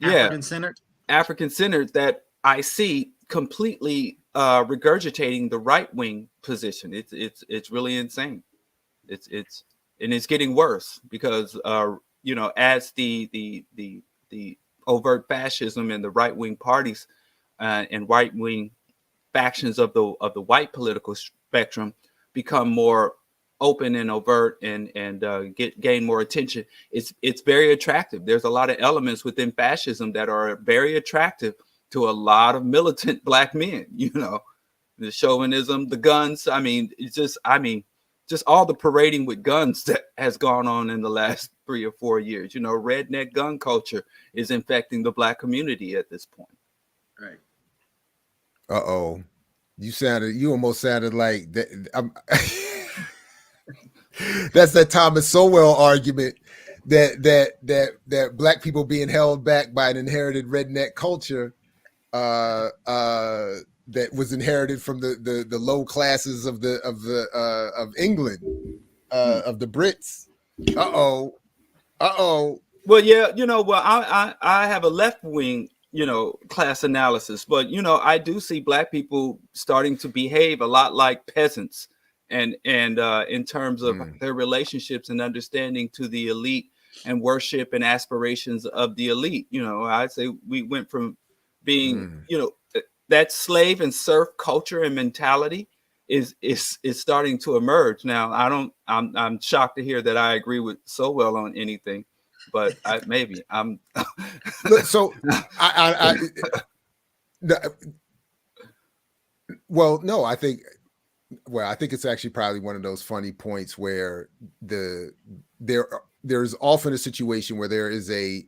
African-centered, that I see completely regurgitating the right-wing position. It's really insane. It's getting worse because as the overt fascism and the right-wing parties and right-wing factions of the white political spectrum become more open and overt and gain more attention, it's very attractive. There's a lot of elements within fascism that are very attractive to a lot of militant Black men. The chauvinism, the guns. Just all the parading with guns that has gone on in the last 3 or 4 years. Redneck gun culture is infecting the Black community at this point. Right. Uh-oh. You almost sounded like that. That's that Thomas Sowell argument that Black people being held back by an inherited redneck culture that was inherited from the low classes of England, of the Brits. Uh-oh. Well, yeah, I have a left wing class analysis, but I do see Black people starting to behave a lot like peasants. And in terms of their relationships and understanding to the elite and worship and aspirations of the elite. I'd say we went from being, that slave and serf culture and mentality is starting to emerge. Now, I'm shocked to hear that I agree with Sowell on anything, but maybe I'm. So I think it's actually probably one of those funny points where there's often a situation where there is a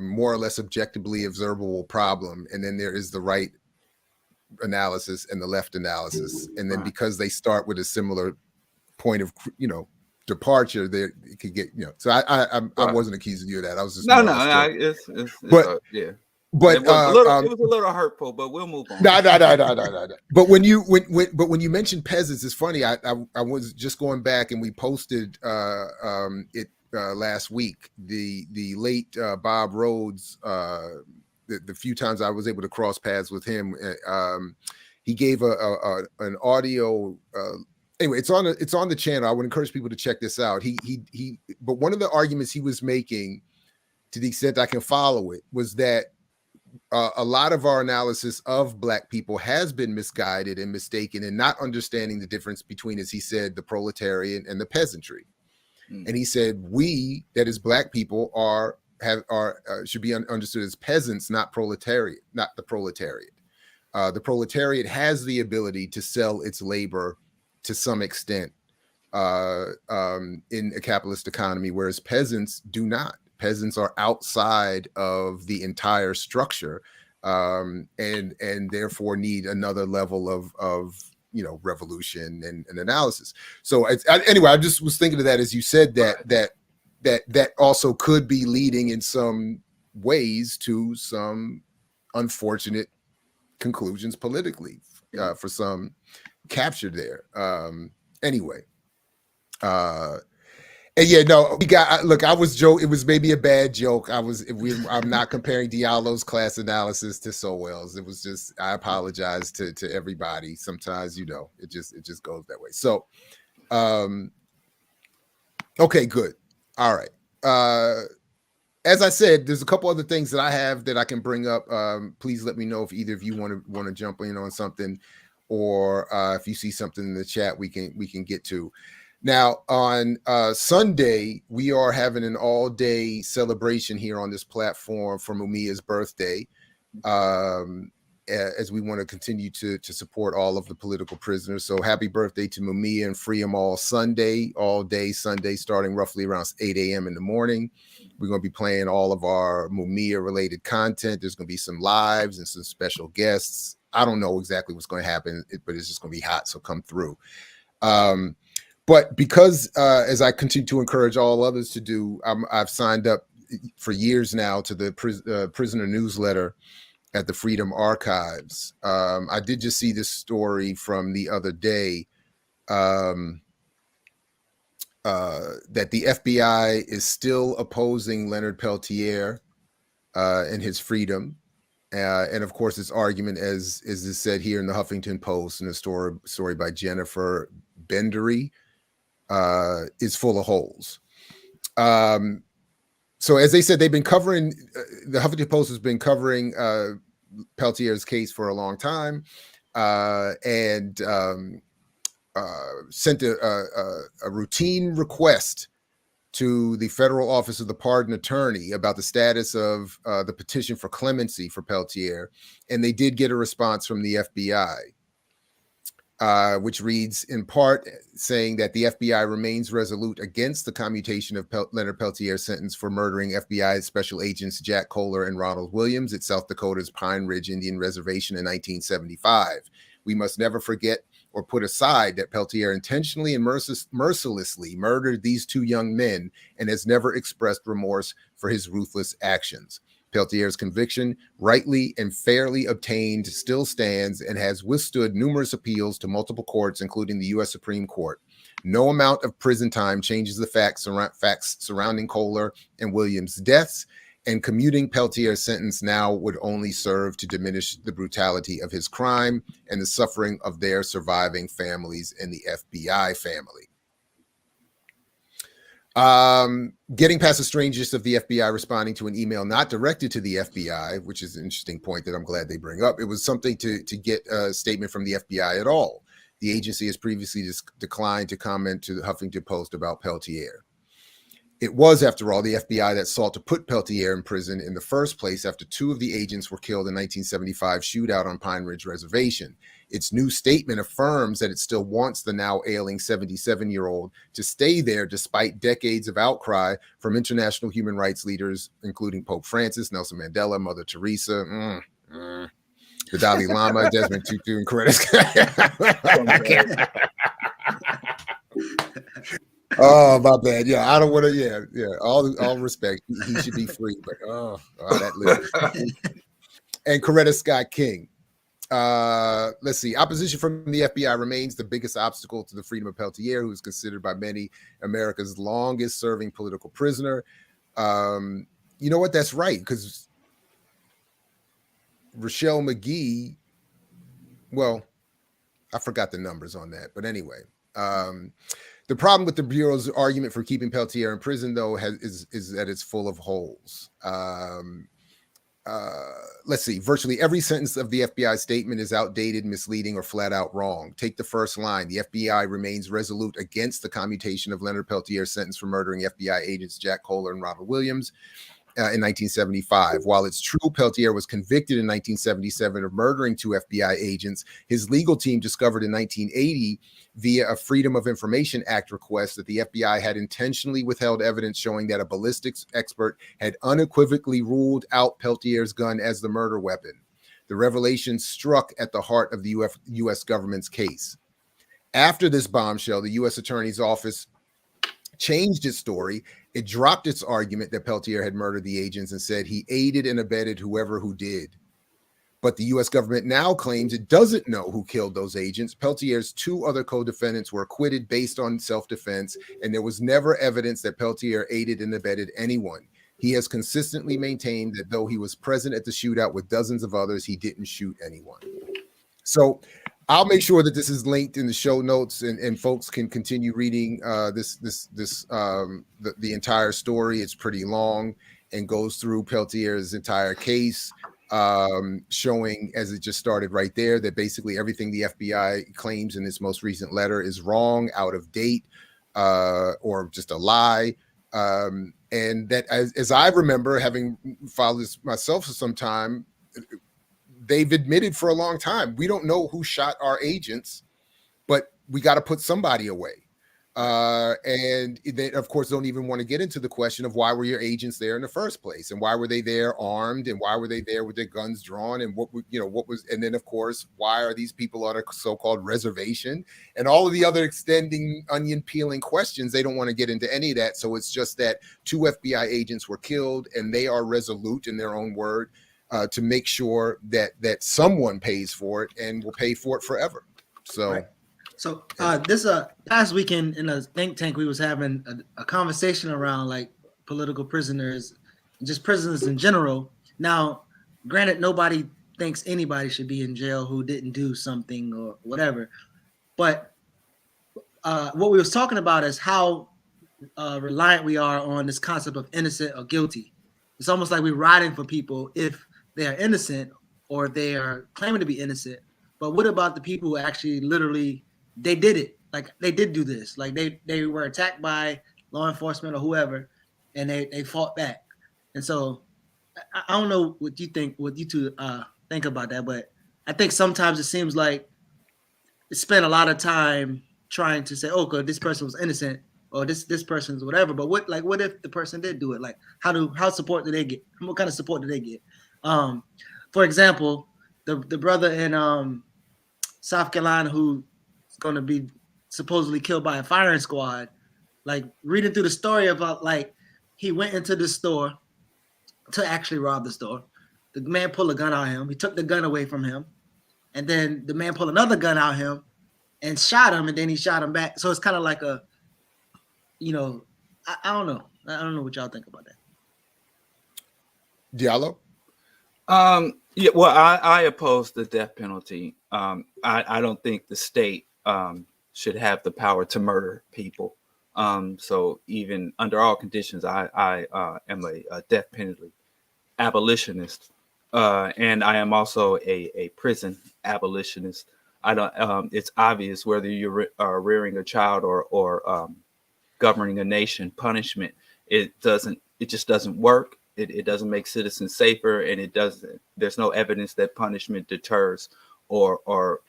more or less objectively observable problem, and then there is the right analysis and the left analysis, and then because they start with a similar point of departure, there it could get So I wasn't accusing you of that. I was just But it was a little hurtful, but we'll move on. No. But when you mentioned peasants, it's funny. I was just going back and we posted it last week. The late Bob Rhodes. The few times I was able to cross paths with him, he gave an audio. Anyway, it's on the channel. I would encourage people to check this out. But one of the arguments he was making, to the extent I can follow it, was that a lot of our analysis of Black people has been misguided and mistaken in not understanding the difference between, as he said, the proletariat and the peasantry. And he said, we, that is Black people, should be understood as peasants, not proletariat, not the proletariat. The proletariat has the ability to sell its labor to some extent in a capitalist economy, whereas peasants do not. Peasants are outside of the entire structure, and therefore need another level of revolution and analysis. So anyway, I just was thinking of that as you said that also could be leading in some ways to some unfortunate conclusions politically, for some captured there. Anyway, and yeah, no, we got. Look, I was joke. It was maybe a bad joke. I'm not comparing Diallo's class analysis to Sowell's. It was just. I apologize to everybody. Sometimes, it just goes that way. So, okay, good. All right. As I said, there's a couple other things that I have that I can bring up. Please let me know if either of you want to jump in on something, or if you see something in the chat we can get to. Now, on Sunday, we are having an all-day celebration here on this platform for Mumia's birthday, as we want to continue to support all of the political prisoners. So happy birthday to Mumia, and free them all Sunday, all day Sunday, starting roughly around 8 a.m. in the morning. We're going to be playing all of our Mumia-related content. There's going to be some lives and some special guests. I don't know exactly what's going to happen, but it's just going to be hot, so come through. But because, as I continue to encourage all others to do, I've signed up for years now to the prisoner newsletter at the Freedom Archives. I did just see this story from the other day, that the FBI is still opposing Leonard Peltier and his freedom. And of course, this argument, as is said here in the Huffington Post, in a story by Jennifer Bendery, is full of holes. So as they said, they've been covering, the Huffington Post has been covering Peltier's case for a long time, and sent a routine request to the Federal Office of the Pardon Attorney about the status of the petition for clemency for Peltier, and they did get a response from the FBI. Which reads in part saying that the FBI remains resolute against the commutation of Leonard Peltier's sentence for murdering FBI special agents Jack Kohler and Ronald Williams at South Dakota's Pine Ridge Indian Reservation in 1975. We must never forget or put aside that Peltier intentionally and mercilessly murdered these two young men and has never expressed remorse for his ruthless actions. Peltier's conviction, rightly and fairly obtained, still stands and has withstood numerous appeals to multiple courts, including the U.S. Supreme Court. No amount of prison time changes the facts surrounding Kohler and Williams' deaths, and commuting Peltier's sentence now would only serve to diminish the brutality of his crime and the suffering of their surviving families and the FBI family. Getting past the strangeness of the FBI responding to an email not directed to the FBI, which is an interesting point that I'm glad they bring up. It was something to get a statement from the FBI at all. The agency has previously declined to comment to the Huffington Post about Peltier. It was, after all, the FBI that sought to put Peltier in prison in the first place after two of the agents were killed in 1975 shootout on Pine Ridge Reservation. Its new statement affirms that it still wants the now ailing 77-year-old to stay there despite decades of outcry from international human rights leaders, including Pope Francis, Nelson Mandela, Mother Teresa, the Dalai Lama, Desmond Tutu, and Coretta. Oh, my bad. Yeah, I don't want to. Yeah. All respect. He should be free, but that list. And Coretta Scott King. Let's see. Opposition from the FBI remains the biggest obstacle to the freedom of Peltier, who is considered by many America's longest serving political prisoner. You know what? That's right, because Rochelle McGee, well, I forgot the numbers on that, but anyway. The problem with the Bureau's argument for keeping Peltier in prison, though, is that it's full of holes. Let's see. Virtually every sentence of the FBI statement is outdated, misleading, or flat out wrong. Take the first line. The FBI remains resolute against the commutation of Leonard Peltier's sentence for murdering FBI agents Jack Kohler and Ronald Williams in 1975. While it's true Peltier was convicted in 1977 of murdering two FBI agents, his legal team discovered in 1980 via a Freedom of Information Act request that the FBI had intentionally withheld evidence showing that a ballistics expert had unequivocally ruled out Peltier's gun as the murder weapon. The revelation struck at the heart of the U.S. government's case. After this bombshell, the U.S. Attorney's Office changed its story. It dropped its argument that Peltier had murdered the agents and said he aided and abetted whoever who did. But the U.S. government now claims it doesn't know who killed those agents. Peltier's 2 other co-defendants were acquitted based on self-defense, and there was never evidence that Peltier aided and abetted anyone. He has consistently maintained that though he was present at the shootout with dozens of others, he didn't shoot anyone. So I'll make sure that this is linked in the show notes, and folks can continue reading the entire story. It's pretty long and goes through Peltier's entire case, showing, as it just started right there, that basically everything the FBI claims in its most recent letter is wrong, out of date, or just a lie. And that, as I remember, having followed this myself for some time, they've admitted for a long time, we don't know who shot our agents, but we got to put somebody away. And they, of course, don't even want to get into the question of why were your agents there in the first place, and why were they there armed, and why were they there with their guns drawn, and what was, and then of course, why are these people on a so-called reservation, and all of the other extending onion peeling questions. They don't want to get into any of that. So it's just that 2 FBI agents were killed, and they are resolute in their own word to make sure that someone pays for it and will pay for it forever. So. Right. So this past weekend in a think tank, we was having a conversation around like political prisoners, just prisoners in general. Now, granted, nobody thinks anybody should be in jail who didn't do something or whatever. But what we was talking about is how reliant we are on this concept of innocent or guilty. It's almost like we're riding for people if they are innocent or they are claiming to be innocent. But what about the people who actually literally they did it? Like they did do this. Like they were attacked by law enforcement or whoever, and they fought back. And so I don't know what you think, what you two think about that, but I think sometimes it seems like it spent a lot of time trying to say, oh, good, this person was innocent or this person's whatever. But what if the person did do it? Like how support do they get? What kind of support do they get? For example, the brother in South Carolina who's going to be supposedly killed by a firing squad, like reading through the story about like he went into the store to actually rob the store. The man pulled a gun out of him. He took the gun away from him. And then the man pulled another gun out of him and shot him. And then he shot him back. So it's kind of like I don't know. I don't know what y'all think about that. Diallo? Yeah, well, I oppose the death penalty. I don't think the state should have the power to murder people. So even under all conditions, I am a death penalty abolitionist, and I am also a prison abolitionist. I don't. It's obvious whether you're rearing a child or governing a nation. Punishment it just doesn't work. It doesn't make citizens safer, and there's no evidence that punishment deters or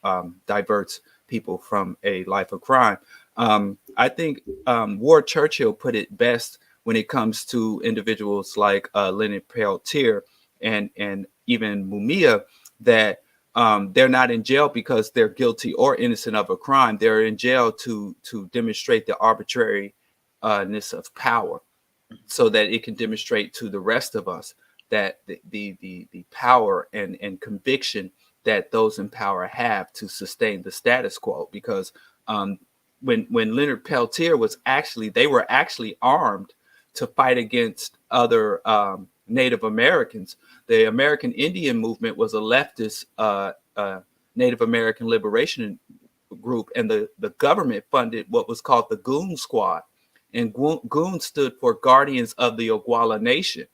diverts people from a life of crime. I think Ward Churchill put it best when it comes to individuals like Leonard Peltier and even Mumia, that they're not in jail because they're guilty or innocent of a crime. They're in jail to demonstrate the arbitrariness of power, so that it can demonstrate to the rest of us that the power and conviction that those in power have to sustain the status quo. Because when Leonard Peltier they were actually armed to fight against other Native Americans. The American Indian movement was a leftist Native American liberation group, and the government funded what was called the Goon Squad. And Goon stood for Guardians of the Oglala Nation.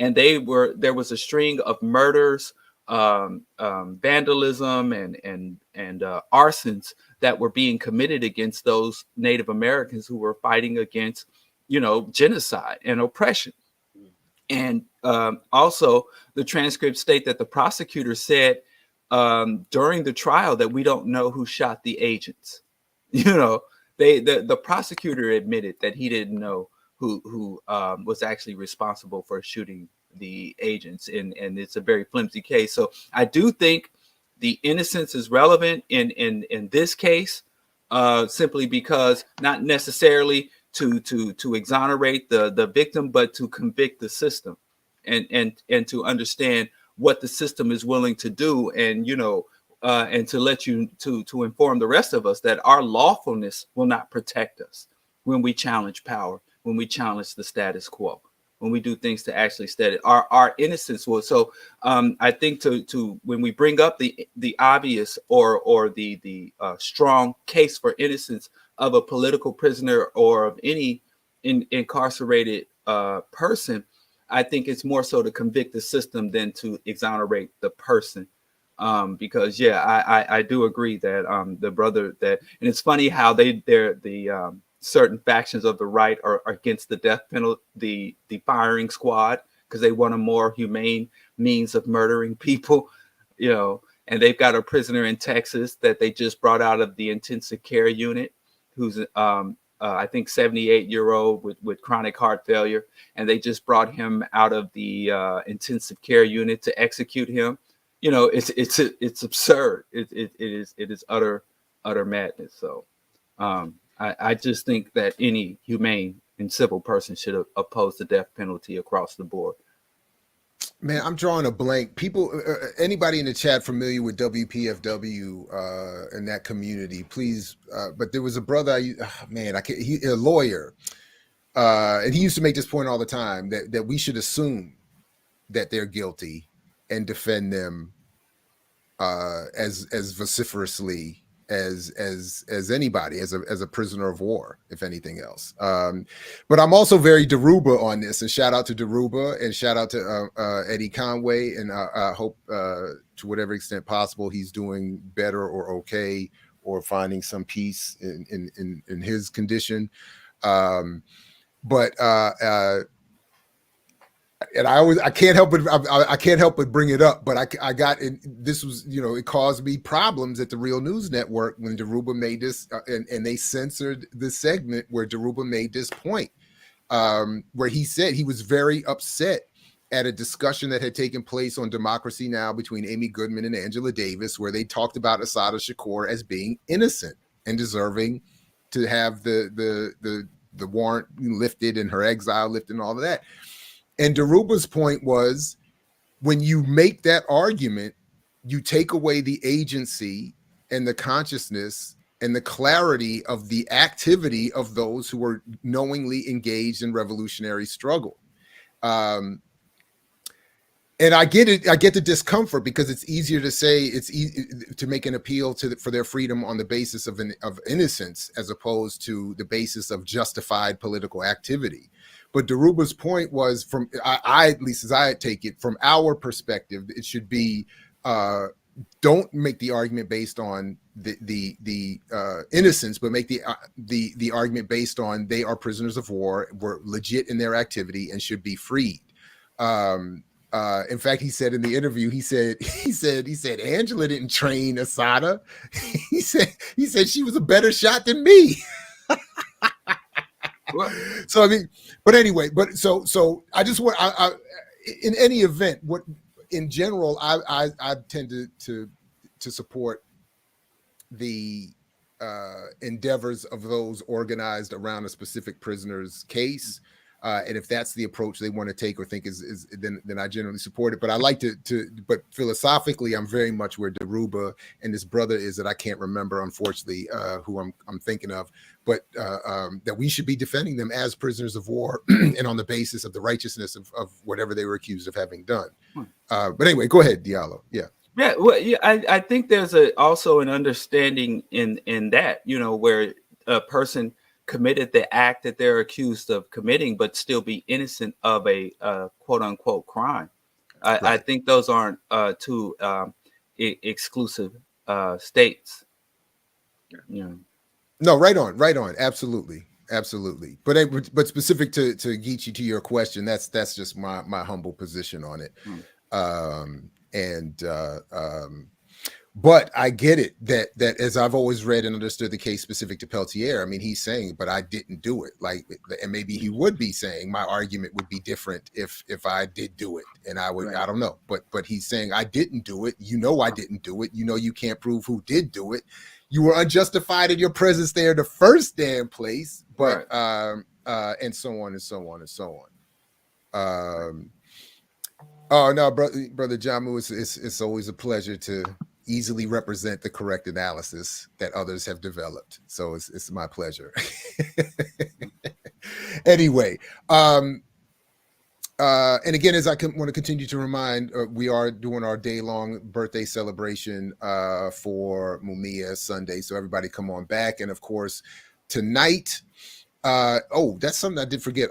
And there was a string of murders, vandalism, and arsons that were being committed against those Native Americans who were fighting against, genocide and oppression. And also, the transcripts state that the prosecutor said during the trial that we don't know who shot the agents. The prosecutor admitted that he didn't know who was actually responsible for shooting the agents, and it's a very flimsy case. So I do think the innocence is relevant in this case, simply because not necessarily to exonerate the victim, but to convict the system, and to understand what the system is willing to do, and and to let you to inform the rest of us that our lawfulness will not protect us when we challenge power, when we challenge the status quo, when we do things to actually steady our innocence will. So I think to when we bring up the obvious or the strong case for innocence of a political prisoner or of any incarcerated person, I think it's more so to convict the system than to exonerate the person. Because I do agree that the brother that, and it's funny how they're the certain factions of the right are against the death penalty, the firing squad, because they want a more humane means of murdering people, and they've got a prisoner in Texas that they just brought out of the intensive care unit, who's I think 78-year-old with chronic heart failure, and they just brought him out of the intensive care unit to execute him. It's absurd. It is utter madness. So I just think that any humane and civil person should oppose the death penalty across the board. Man, I'm drawing a blank. People, anybody in the chat familiar with WPFW and that community, please. But there was a brother, a lawyer, and he used to make this point all the time that we should assume that they're guilty and defend them as vociferously as anybody, as a prisoner of war, if anything else. But I'm also very Daruba on this, and shout out to Daruba and shout out to Eddie Conway, and I hope to whatever extent possible he's doing better or okay or finding some peace in his condition. But and I can't help but bring it up, but I got it. This was, it caused me problems at the Real News Network when Daruba made this, and they censored the segment where Daruba made this point, where he said he was very upset at a discussion that had taken place on Democracy Now! Between Amy Goodman and Angela Davis, where they talked about Assata Shakur as being innocent and deserving to have the warrant lifted and her exile lifted and all of that. And Daruba's point was, when you make that argument, you take away the agency and the consciousness and the clarity of the activity of those who were knowingly engaged in revolutionary struggle. And I get it. I get the discomfort, because it's easier to say, it's easy to make an appeal for their freedom on the basis of innocence, as opposed to the basis of justified political activity. But Daruba's point was, from at least as I take it, from our perspective, it should be, don't make the argument based on the innocence, but make the argument based on they are prisoners of war, were legit in their activity, and should be freed. In fact, he said in the interview, he said Angela didn't train Assata. he said she was a better shot than me. So I mean, but anyway, so I just want, in any event, what in general, I tend to support the endeavors of those organized around a specific prisoner's case. And if that's the approach they want to take or think is then I generally support it. But I like but philosophically, I'm very much where Daruba and this brother is that I can't remember, unfortunately, who I'm thinking of, but that we should be defending them as prisoners of war and on the basis of the righteousness of whatever they were accused of having done. But anyway, go ahead, Diallo. Yeah. Yeah, well, yeah, I think there's also an understanding in that, where a person committed the act that they're accused of committing, but still be innocent of a quote unquote crime. Right. I think those aren't two exclusive states. Yeah. No, right on. Absolutely. But specific to Geechee, to your question, that's just my humble position on it. But I get it that as I've always read and understood the case specific to Peltier, I mean, he's saying, but I didn't do it. And maybe he would be saying my argument would be different if I did do it. And I would, right. I don't know, but he's saying I didn't do it. I didn't do it. You can't prove who did do it. you were unjustified in your presence there in the first damn place, but Right. And so on and so on and so on. Oh no, brother Jamu, it's always a pleasure to easily represent the correct analysis that others have developed. So it's my pleasure. Anyway, and again, as I want to continue to remind, we are doing our day-long birthday celebration for Mumia Sunday. So everybody come on back. And of course, tonight, that's something I did forget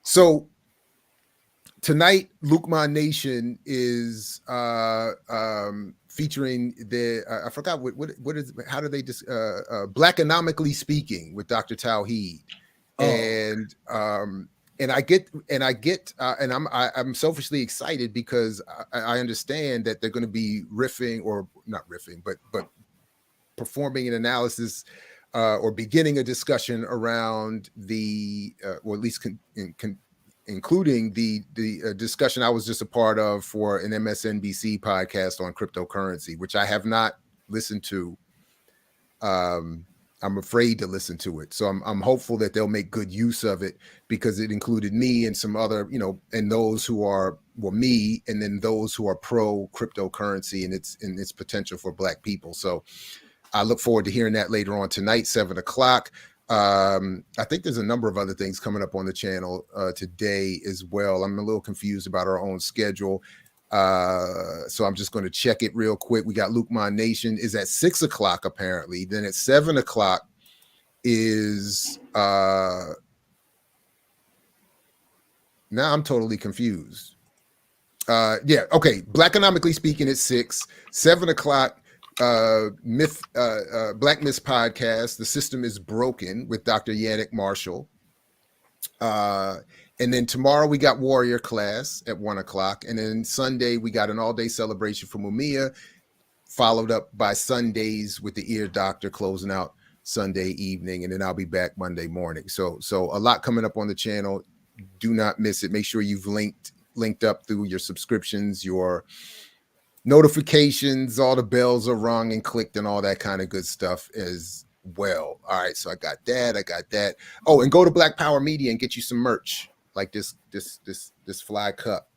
so tonight, Lukman Nation is featuring I forgot what is, how do they just Blackonomically Speaking with Dr. Tawheed. And I'm selfishly excited because I understand that they're going to be riffing, or not riffing, but performing an analysis or beginning a discussion around the or at least including the discussion I was just a part of for an MSNBC podcast on cryptocurrency, which I have not listened to. I'm afraid to listen to it. So I'm hopeful that they'll make good use of it, because it included me and some other, and those who are, me, and then those who are pro cryptocurrency and its potential for Black people. So I look forward to hearing that later on tonight, 7:00. I think there's a number of other things coming up on the channel today as well. I'm a little confused about our own schedule. So I'm just going to check it real quick. We got Lukman Nation is at 6:00 apparently. Then at 7:00 is now I'm totally confused. Okay. Blackonomically Speaking at 6, 7:00. Black Myth podcast, The System is Broken with Dr. Yannick Marshall. And then tomorrow we got Warrior Class at 1:00. And then Sunday we got an all-day celebration for Mumia, followed up by Sundays with the Ear Doctor closing out Sunday evening. And then I'll be back Monday morning. So a lot coming up on the channel. Do not miss it. Make sure you've linked up through your subscriptions, your notifications, all the bells are rung and clicked and all that kind of good stuff as well. All right, so I got that. Oh, and go to Black Power Media and get you some merch like this fly cup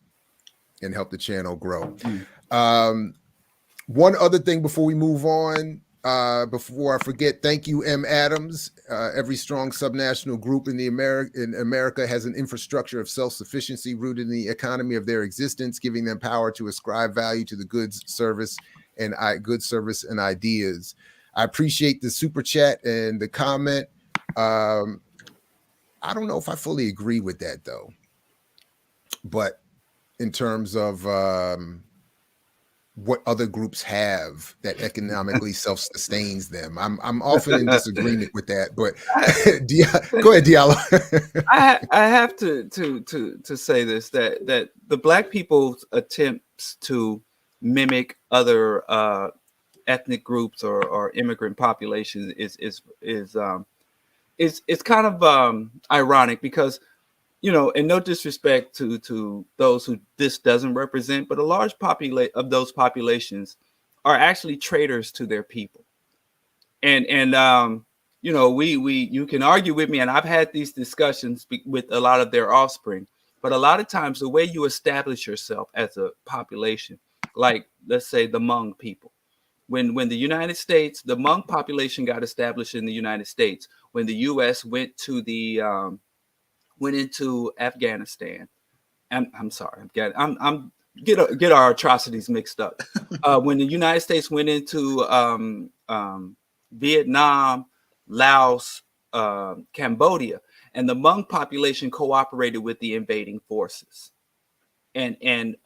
and help the channel grow. One other thing before we move on, before I forget, thank you, M. Adams. Every strong subnational group in America has an infrastructure of self-sufficiency rooted in the economy of their existence, giving them power to ascribe value to the goods, service, and ideas. I appreciate the super chat and the comment. I don't know if I fully agree with that though, but in terms of what other groups have that economically self-sustains them, I'm often in disagreement with that. But go ahead, Diallo. I have to say this, that the Black people's attempts to mimic other ethnic groups or immigrant populations is kind of ironic, because and no disrespect to those who this doesn't represent, but a large of those populations are actually traitors to their people. And you can argue with me, and I've had these discussions with a lot of their offspring, but a lot of times the way you establish yourself as a population, like let's say the Hmong people, when the United States, the Hmong population got established in the United States, when the U.S. went into Afghanistan. I'm sorry, I'm get our atrocities mixed up. When the United States went into Vietnam, Laos, Cambodia, and the Hmong population cooperated with the invading forces, and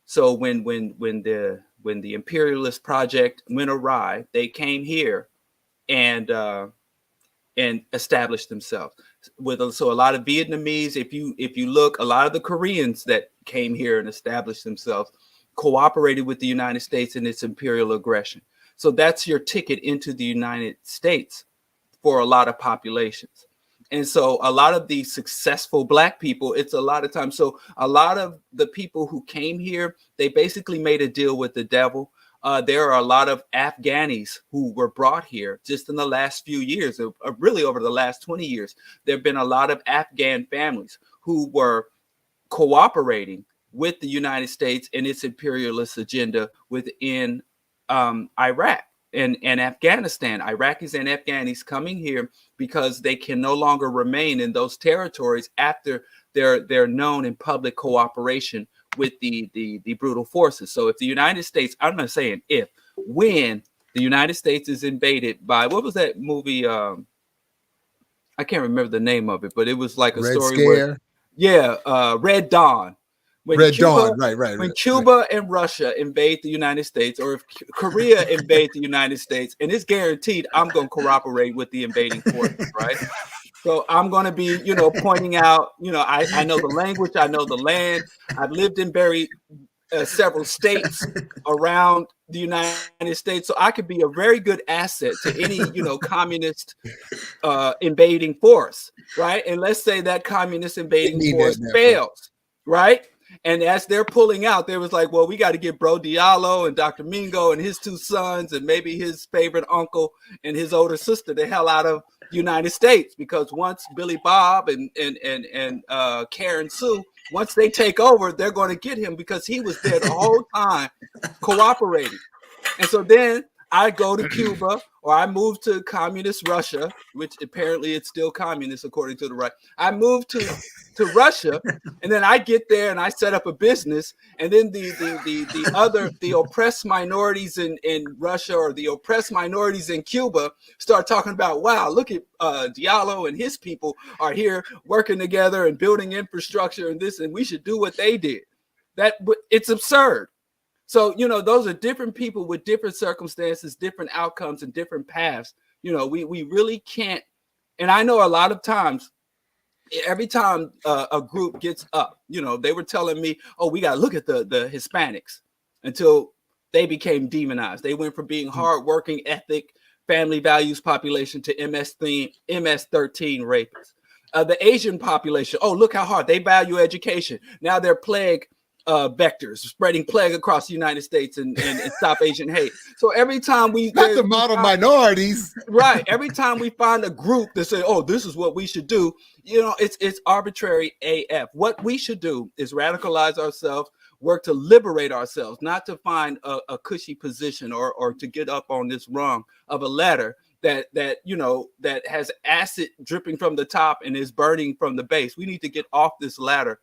so when the imperialist project went awry, they came here and established themselves. So a lot of Vietnamese, if you look, a lot of the Koreans that came here and established themselves cooperated with the United States in its imperial aggression. So that's your ticket into the United States for a lot of populations. And so a lot of the successful Black people, it's a lot of times. So a lot of the people who came here, they basically made a deal with the devil. there are a lot of Afghanis who were brought here just in the last few years, really over the last 20 years. There have been a lot of Afghan families who were cooperating with the United States and its imperialist agenda within Iraq and Afghanistan. Iraqis and Afghanis coming here because they can no longer remain in those territories after their known and public cooperation with the brutal forces. So if the United States, I'm not saying if, when the United States is invaded by, what was that movie? I can't remember the name of it, but it was like a Red story Scare. where, Red Dawn. When Cuba and Russia invade the United States, or if Korea invade the United States, and it's guaranteed I'm going to cooperate with the invading forces, right? So I'm going to be, pointing out, I know the language, I know the land. I've lived in several states around the United States, so I could be a very good asset to any, communist invading force, right? And let's say that communist invading force fails, right? And as they're pulling out, there was like, well, we got to get Bro Diallo and Dr. Mingo and his 2 sons and maybe his favorite uncle and his older sister the hell out of the United States, because once Billy Bob and Karen Sue, once they take over, they're going to get him because he was there the whole time cooperating. And so then I go to Cuba, or I move to communist Russia, which apparently it's still communist according to the right. I move to Russia, and then I get there and I set up a business, and then the oppressed minorities in Russia or the oppressed minorities in Cuba start talking about, wow, look at Diallo and his people are here working together and building infrastructure and this, and we should do what they did. It's absurd. So, those are different people with different circumstances, different outcomes, and different paths. We really can't. And I know a lot of times, every time a group gets up, they were telling me, oh, we got to look at the Hispanics, until they became demonized. They went from being hardworking, ethic, family values population to MS-13 rapists. The Asian population, oh, look how hard they value education. Now they're plague vectors, spreading plague across the United States and stop Asian hate. So every time not the model minorities, right? Every time we find a group that say, "Oh, this is what we should do," it's arbitrary AF. What we should do is radicalize ourselves, work to liberate ourselves, not to find a cushy position or to get up on this rung of a ladder that has acid dripping from the top and is burning from the base. We need to get off this ladder,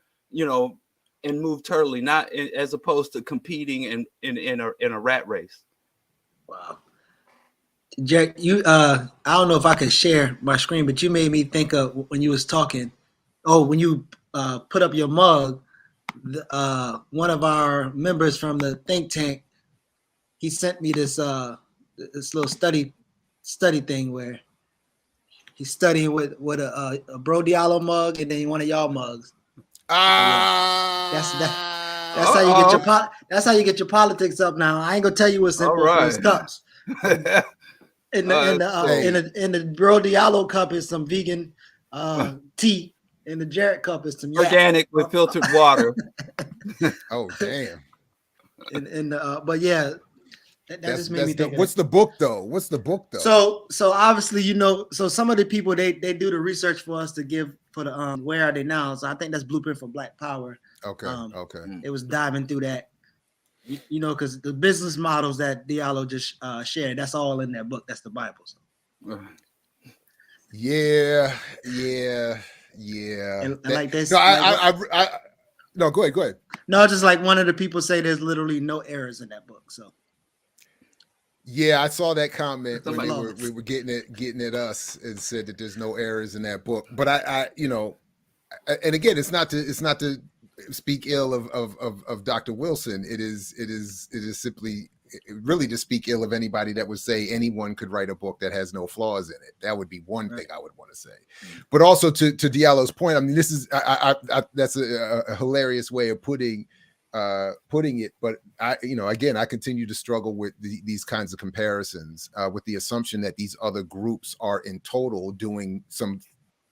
and move turtily, not as opposed to competing in a rat race. Wow. Jack, I don't know if I can share my screen, but you made me think of when you was talking. Oh, when you put up your mug, one of our members from the think tank, he sent me this little study thing where he's studying with a Bro Diallo mug and then one of y'all mugs. That's how you get that's how you get your politics up. Now I ain't gonna tell you what's in both those cups. In the Bro Diallo cup is some vegan tea, and the Jarrett cup is some organic with filtered water. Oh damn! But yeah, that just made me think. What's the book though? So obviously, so some of the people they do the research for us to give for the where are they now? So I think that's Blueprint for Black Power. Okay. Okay. It was diving through that, because the business models that Diallo just shared, that's all in that book. That's the Bible. So. Yeah. And like this. No, go ahead. No, just like one of the people say, there's literally no errors in that book. So. Yeah, I saw that comment when we were getting at us and said that there's no errors in that book. But I and again, it's not to speak ill of Dr. Wilson. It is simply really to speak ill of anybody that would say anyone could write a book that has no flaws in it. That would be one thing I would want to say. But also to Diallo's point, I mean, this is that's a hilarious way of putting it, but I continue to struggle with these kinds of comparisons with the assumption that these other groups are in total doing some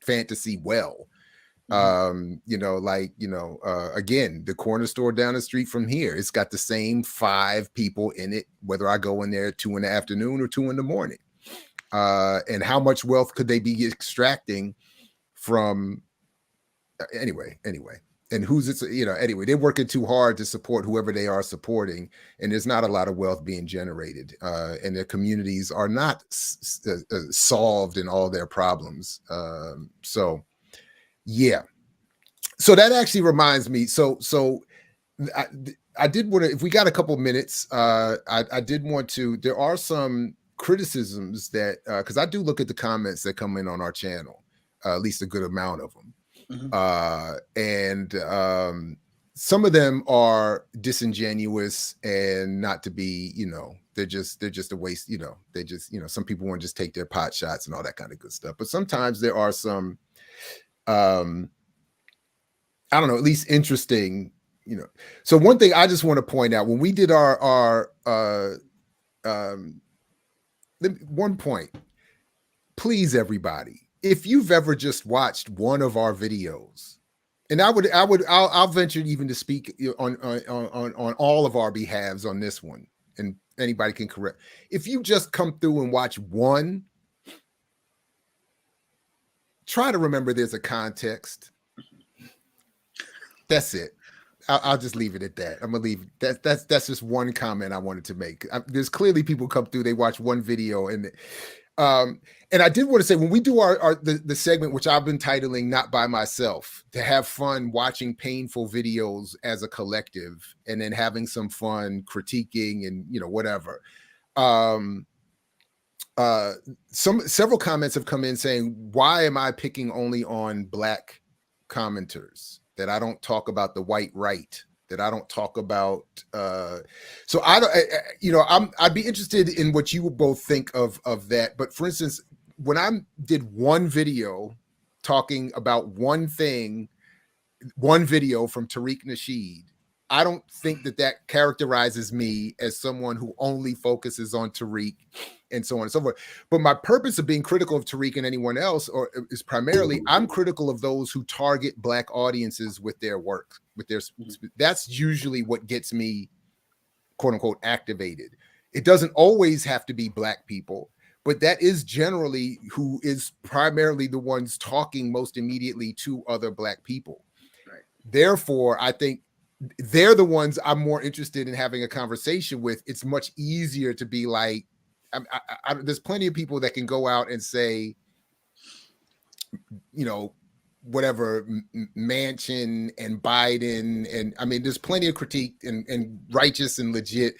fantasy well. You know, like, you know, again, the corner store down the street from here, it's got the same 5 people in it, whether I go in there at 2 in the afternoon or 2 in the morning. And how much wealth could they be extracting from anyway, and who's it's, you know, anyway, they're working too hard to support whoever they are supporting, and there's not a lot of wealth being generated, and their communities are not solved in all their problems. So yeah, so that actually reminds me, so I did want to, if we got a couple minutes, I did want to, there are some criticisms that because I do look at the comments that come in on our channel, at least a good amount of them. And some of them are disingenuous and not to be, you know, they're just a waste, you know, they just, you know, some people want to just take their pot shots and all that kind of good stuff. But sometimes there are some I don't know, at least interesting, you know. So one thing I just want to point out, when we did our one point, please everybody, if you've ever just watched one of our videos, and I'll venture even to speak on all of our behalves on this one, and anybody can correct. If you just come through and watch one, try to remember there's a context. That's it. I'll just leave it at that. I'm gonna leave that's just one comment I wanted to make. There's clearly people come through, they watch one video, and I did want to say, when we do the segment, which I've been titling "Not by Myself," to have fun watching painful videos as a collective, and then having some fun critiquing and, you know, whatever. Several comments have come in saying, why am I picking only on Black commenters? That I don't talk about the white right, that I don't talk about. So I don't, you know, I'd be interested in what you would both think of that. But for instance, when I did one video talking about one thing, one video from Tariq Nasheed, I don't think that characterizes me as someone who only focuses on Tariq and so on and so forth. But my purpose of being critical of Tariq and anyone else is primarily, I'm critical of those who target Black audiences with their work, that's usually what gets me, quote unquote, activated. It doesn't always have to be Black people, but that is generally who is primarily the ones talking most immediately to other Black people. Right. Therefore, I think they're the ones I'm more interested in having a conversation with. It's much easier to be like, there's plenty of people that can go out and say, you know, whatever, Manchin and Biden, and I mean, there's plenty of critique and righteous and legit.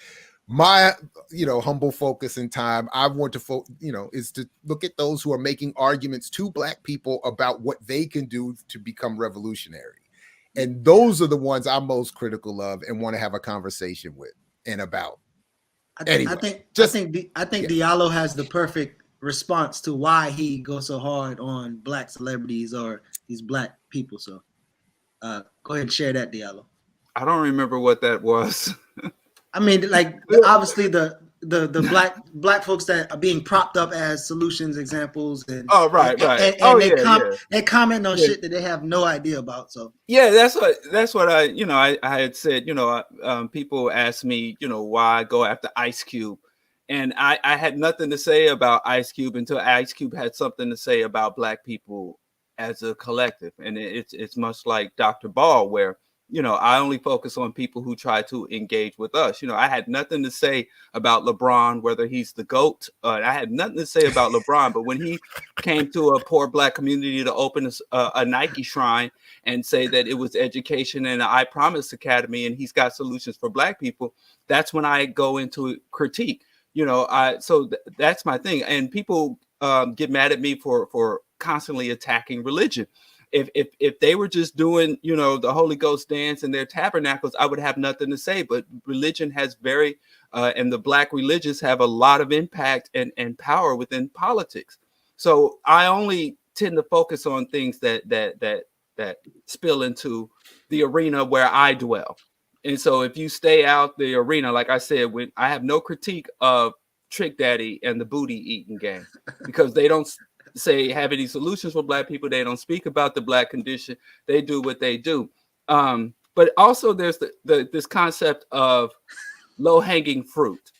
My, you know, humble focus in time, I want to, you know, is to look at those who are making arguments to Black people about what they can do to become revolutionary. And those are the ones I'm most critical of and want to have a conversation with and about. I think Diallo has the perfect response to why he goes so hard on Black celebrities or these Black people. So go ahead and share that, Diallo. I don't remember what that was. I mean, like, obviously the black folks that are being propped up as solutions examples, and they comment on shit that they have no idea about. So yeah, that's what I, you know, I had said, you know, people ask me, you know, why I go after Ice Cube, and I had nothing to say about Ice Cube until Ice Cube had something to say about Black people as a collective, and it's much like Dr. Ball, where, you know, I only focus on people who try to engage with us. You know, I had nothing to say about LeBron, whether he's the GOAT. I had nothing to say about LeBron, but when he came to a poor Black community to open a Nike shrine and say that it was education and I Promise Academy and he's got solutions for Black people, that's when I go into critique. You know, that's my thing. And people get mad at me for constantly attacking religion. If they were just doing, you know, the Holy Ghost dance in their tabernacles, I would have nothing to say. But religion has and the Black religious have a lot of impact and power within politics. So I only tend to focus on things that spill into the arena where I dwell. And so if you stay out the arena, like I said, when I have no critique of Trick Daddy and the booty eating gang, because they don't say have any solutions for Black people. They don't speak about the Black condition. They do what they do. But also there's this concept of low-hanging fruit.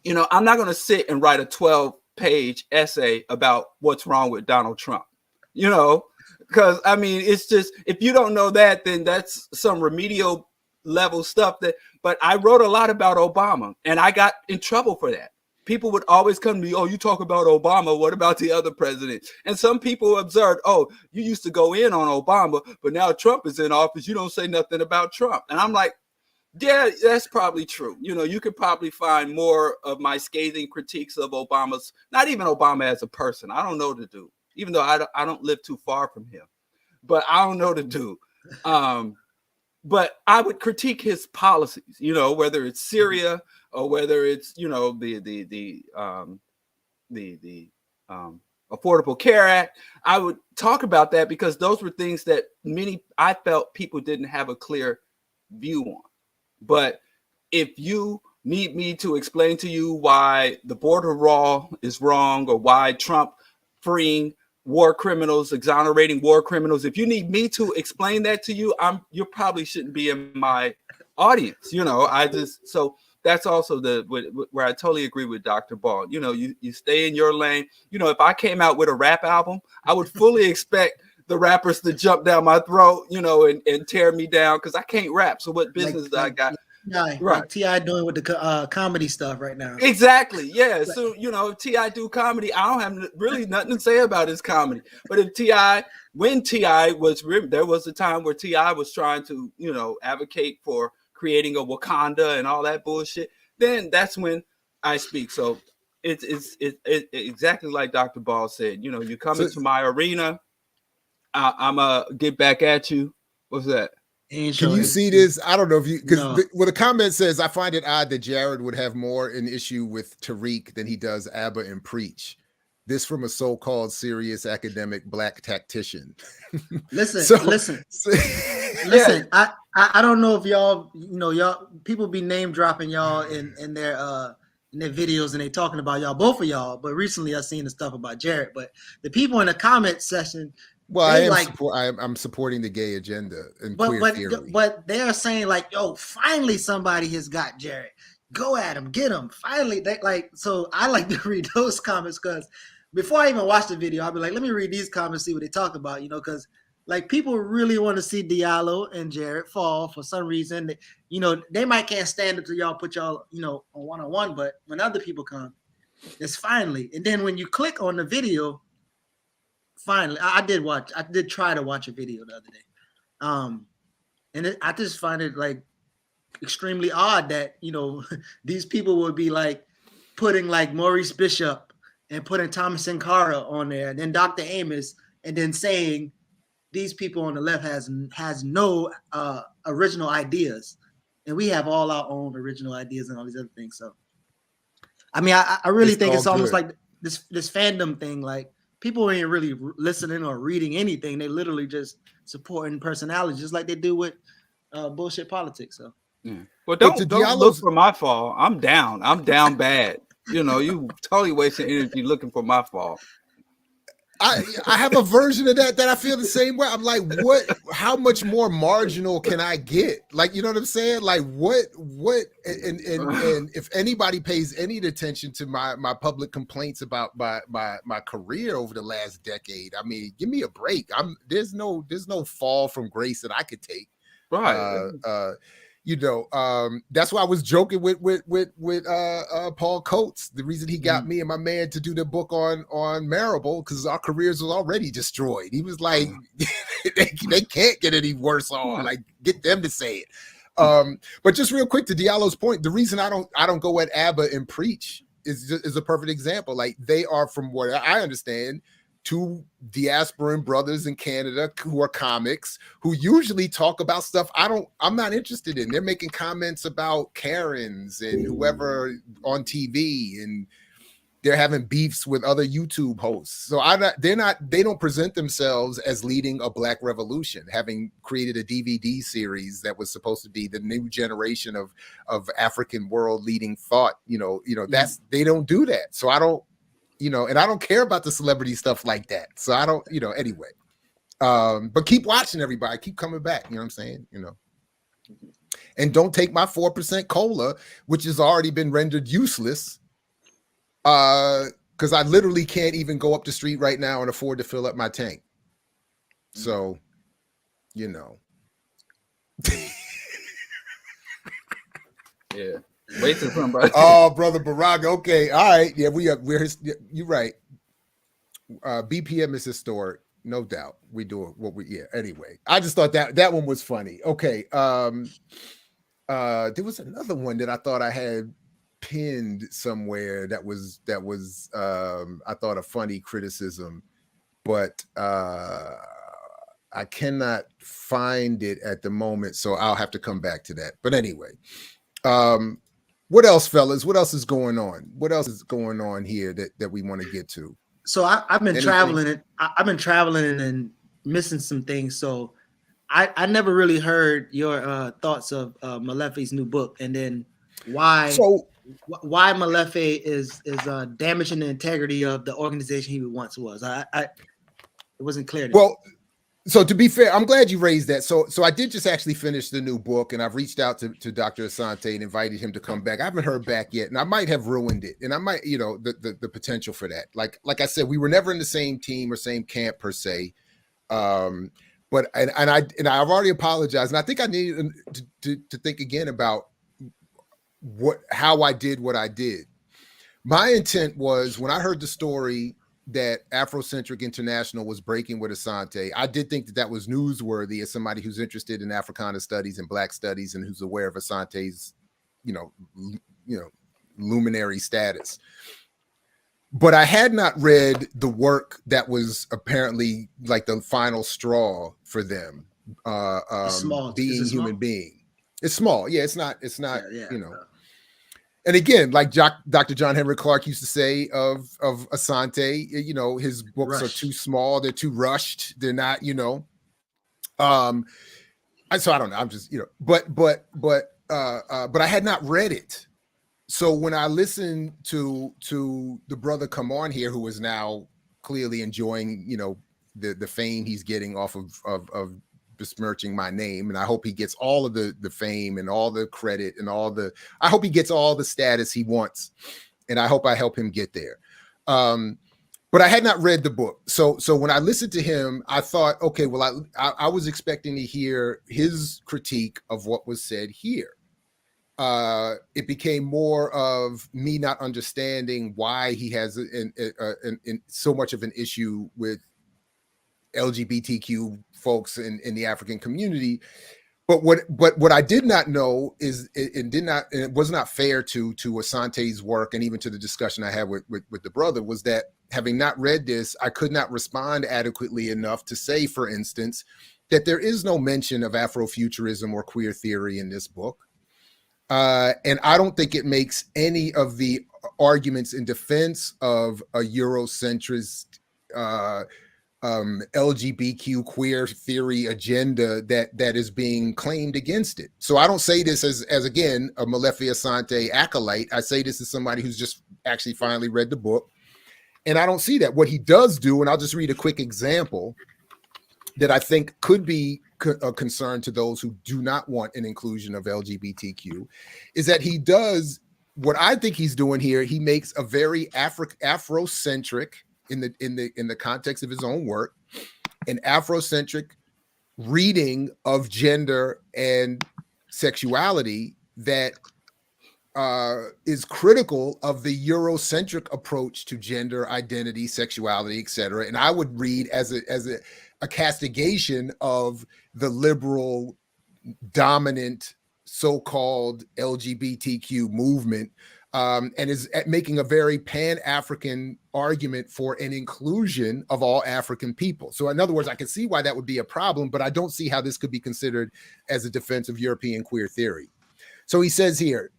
You know, I'm not going to sit and write a 12-page essay about what's wrong with Donald Trump, you know, because I mean, it's just, if you don't know that, then that's some remedial level stuff but I wrote a lot about Obama and I got in trouble for that. People would always come to me, oh, you talk about Obama, what about the other presidents? And some people observed, oh, you used to go in on Obama, but now Trump is in office, you don't say nothing about Trump. And I'm like, yeah, that's probably true. You know, you could probably find more of my scathing critiques of Obama's, not even Obama as a person. I don't know the dude, even though I don't live too far from him, but I don't know the dude. But I would critique his policies, you know, whether it's Syria or whether it's, you know, the Affordable Care Act. I would talk about that because those were things that I felt people didn't have a clear view on. But if you need me to explain to you why the border wall is wrong or why Trump freeing war criminals, exonerating war criminals, if you need me to explain that to you, you probably shouldn't be in my audience. You know, so that's also where I totally agree with Dr. Ball. You know, you stay in your lane. You know, if I came out with a rap album, I would fully expect the rappers to jump down my throat, you know, and tear me down because I can't rap. So what business I got? Right. Like T.I. doing with the comedy stuff right now. Exactly. Yeah. So, you know, if T.I. do comedy, I don't have really nothing to say about his comedy. But if when T.I. there was a time where T.I. was trying to, you know, advocate for creating a Wakanda and all that bullshit, then that's when I speak. So it's exactly like Dr. Ball said. You know, you come into my arena, I'm gonna get back at you. What's that? Can you see this? I don't know if you, because the comment says, I find it odd that Jared would have more an issue with Tariq than he does Abba and Preach. This from a so-called serious academic Black tactician. Listen. I don't know if y'all, you know, y'all people be name dropping y'all in their videos and they talking about y'all, both of y'all. But recently I seen the stuff about Jared. But the people in the comment section. Well, I'm supporting the gay agenda and queer theory. But they're saying like, yo, finally somebody has got Jared. Go at him, get him. Finally, so I like to read those comments because before I even watch the video, I'll be like, let me read these comments, see what they talk about, you know, because like people really want to see Diallo and Jared fall for some reason. You know, they might can't stand it till y'all put y'all, you know, on one-on-one, but when other people come, it's finally. And then when you click on the video, finally, I did try to watch a video the other day. And I just find it like extremely odd that, you know, these people would be like putting like Maurice Bishop and putting Thomas Sankara on there, and then Dr. Amos, and then saying these people on the left has no original ideas. And we have all our own original ideas and all these other things. So, I mean, I really think it's almost like this fandom thing, like, people ain't really listening or reading anything. They literally just supporting personalities, just like they do with bullshit politics. So, well, don't look for my fall. I'm down bad. You know, you totally wasting energy looking for my fall. I have a version of that I feel the same way. I'm like, what? How much more marginal can I get? Like, you know what I'm saying? Like, what? And if anybody pays any attention to my public complaints about my career over the last decade, I mean, give me a break. There's no fall from grace that I could take. Right. You know, that's why I was joking with Paul Coates. The reason he got me and my man to do the book on Marable, because our careers was already destroyed. He was like, they can't get any worse on. Like, get them to say it. But just real quick to Diallo's point, the reason I don't go at Abba and Preach is a perfect example. Like, they are, from what I understand, two diasporan brothers in Canada who are comics who usually talk about stuff I'm not interested in. They're making comments about Karens and whoever on TV, and they're having beefs with other YouTube hosts. So they don't present themselves as leading a Black revolution, having created a DVD series that was supposed to be the new generation of African world leading thought. You know, that's, they don't do that. So you know, and I don't care about the celebrity stuff like that. So I don't, you know, anyway. But keep watching, everybody. Keep coming back. You know what I'm saying? You know. And don't take my 4% cola, which has already been rendered useless. Because I literally can't even go up the street right now and afford to fill up my tank. So, you know. Yeah. Wait till somebody. Oh, brother Barack. Okay. All right. Yeah, you're right. BPM is historic, no doubt. We do it what we anyway. I just thought that one was funny. Okay. There was another one that I thought I had pinned somewhere that was I thought a funny criticism, but I cannot find it at the moment, so I'll have to come back to that. But anyway, what else, fellas? What else is going on? What else is going on here that we want to get to? So I've been traveling. I've been traveling and missing some things. So I never really heard your thoughts of Molefi's new book, and then why Molefi is damaging the integrity of the organization he once was. It wasn't clear to me. Well, so to be fair, I'm glad you raised that. So I did just actually finish the new book, and I've reached out to Dr. Asante and invited him to come back. I haven't heard back yet, and I might have ruined it, and I might, you know, the potential for that. Like I said, we were never in the same team or same camp per se. But I've already apologized, and I think I need to think again about how I did what I did. My intent was, when I heard the story that Afrocentric International was breaking with Asante, I did think that was newsworthy as somebody who's interested in Africana studies and Black studies and who's aware of Asante's, you know, luminary status. But I had not read the work that was apparently like the final straw for them. Being human being. It's small. Yeah, it's not, you know. And again, like Dr. John Henry Clark used to say of Asante, you know, his books are too small, they're too rushed, they're not, you know. So I don't know. I'm just, you know, but I had not read it. So when I listened to the brother come on here, who is now clearly enjoying, you know, the fame he's getting off of besmirching my name, and I hope he gets all of the fame and all the credit and I hope he gets all the status he wants, and I hope I help him get there. But I had not read the book. So when I listened to him, I thought, okay, well, I was expecting to hear his critique of what was said here. It became more of me not understanding why he has so much of an issue with LGBTQ folks in the African community. But what I did not know is it was not fair to Asante's work, and even to the discussion I had with the brother, was that having not read this, I could not respond adequately enough to say, for instance, that there is no mention of Afrofuturism or queer theory in this book. And I don't think it makes any of the arguments in defense of a Eurocentrist LGBTQ queer theory agenda that is being claimed against it. So I don't say this as again, a Molefi Asante acolyte. I say this as somebody who's just actually finally read the book. And I don't see that. What he does do, and I'll just read a quick example that I think could be a concern to those who do not want an inclusion of LGBTQ, is that he does what I think he's doing here. He makes a very Afrocentric, in the context of his own work, an Afrocentric reading of gender and sexuality that is critical of the Eurocentric approach to gender, identity, sexuality, etc. And I would read as a castigation of the liberal, dominant, so-called LGBTQ movement, and is making a very pan-African argument for an inclusion of all African people. So in other words, I can see why that would be a problem, but I don't see how this could be considered as a defense of European queer theory. So he says here,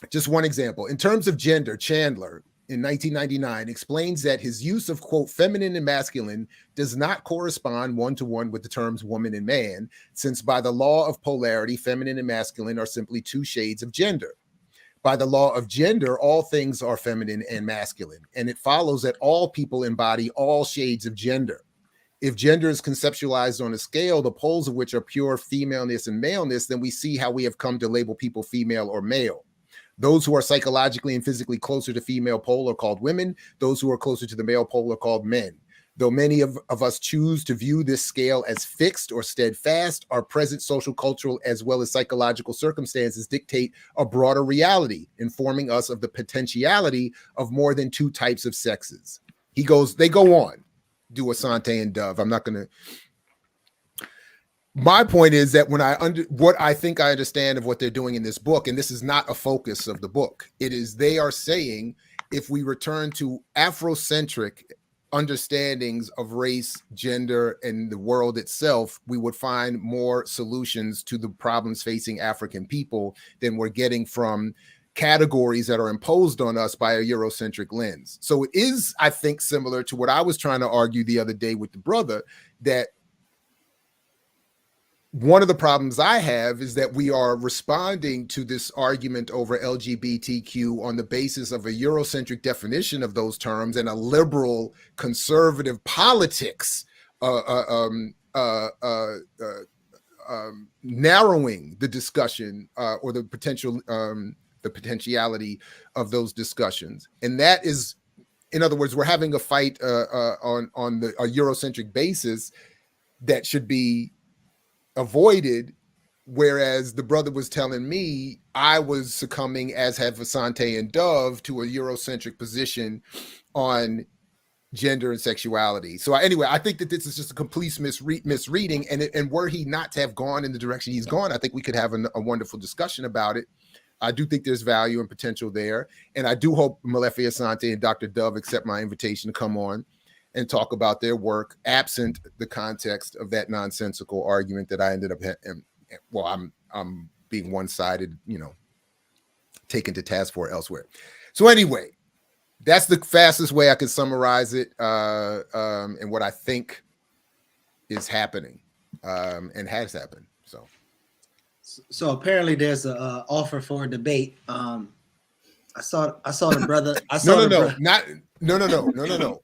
just one example, in terms of gender, Chandler in 1999 explains that his use of, quote, feminine and masculine does not correspond one-to-one with the terms woman and man, since by the law of polarity, feminine and masculine are simply two shades of gender. By the law of gender, all things are feminine and masculine, and it follows that all people embody all shades of gender. If gender is conceptualized on a scale, the poles of which are pure femaleness and maleness, then we see how we have come to label people female or male. Those who are psychologically and physically closer to female pole are called women. Those who are closer to the male pole are called men. Though many of us choose to view this scale as fixed or steadfast, our present social, cultural, as well as psychological circumstances dictate a broader reality, informing us of the potentiality of more than two types of sexes. They go on, do Asante and Dove. I'm not going to. My point is that what I think I understand of what they're doing in this book, and this is not a focus of the book, it is they are saying if we return to Afrocentric understandings of race, gender, and the world itself, we would find more solutions to the problems facing African people than we're getting from categories that are imposed on us by a Eurocentric lens. So it is, I think, similar to what I was trying to argue the other day with the brother, that one of the problems I have is that we are responding to this argument over LGBTQ on the basis of a Eurocentric definition of those terms and a liberal conservative politics, narrowing the discussion or the potentiality of those discussions. And that is, in other words, we're having a fight on a Eurocentric basis that should be avoided, whereas the brother was telling me I was succumbing, as have Asante and Dove, to a Eurocentric position on gender and sexuality. So anyway, I think that this is just a complete misreading, and were he not to have gone in the direction he's gone, I think we could have a wonderful discussion about it. I do think there's value and potential there, and I do hope Molefi, Asante, and Dr. Dove accept my invitation to come on and talk about their work, absent the context of that nonsensical argument that I ended up. I'm being one-sided, taken to task for elsewhere. So anyway, that's the fastest way I could summarize it, and what I think is happening, and has happened. So apparently, there's an offer for a debate. I saw the brother. No.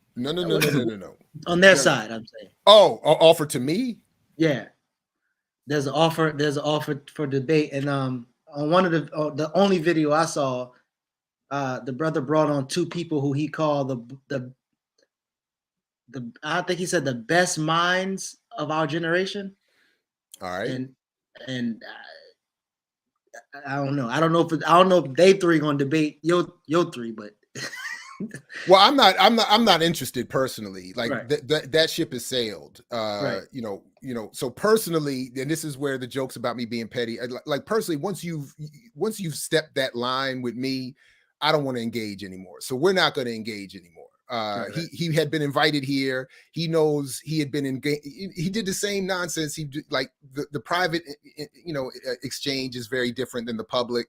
On their side, I'm saying. Oh, offer to me? Yeah. There's an offer. There's an offer for debate, and on one of the only video I saw, the brother brought on two people who he called the I think he said the best minds of our generation. All right. And I don't know. I don't know if they three gonna debate your three, but. Well, I'm not interested personally. Like right. that ship has sailed. Right. So personally, and this is where the jokes about me being petty. Like personally, once you've stepped that line with me, I don't want to engage anymore. So we're not going to engage anymore. Right. He had been invited here. He knows he had been engaged. He did the same nonsense. He did, like the private, exchange is very different than the public.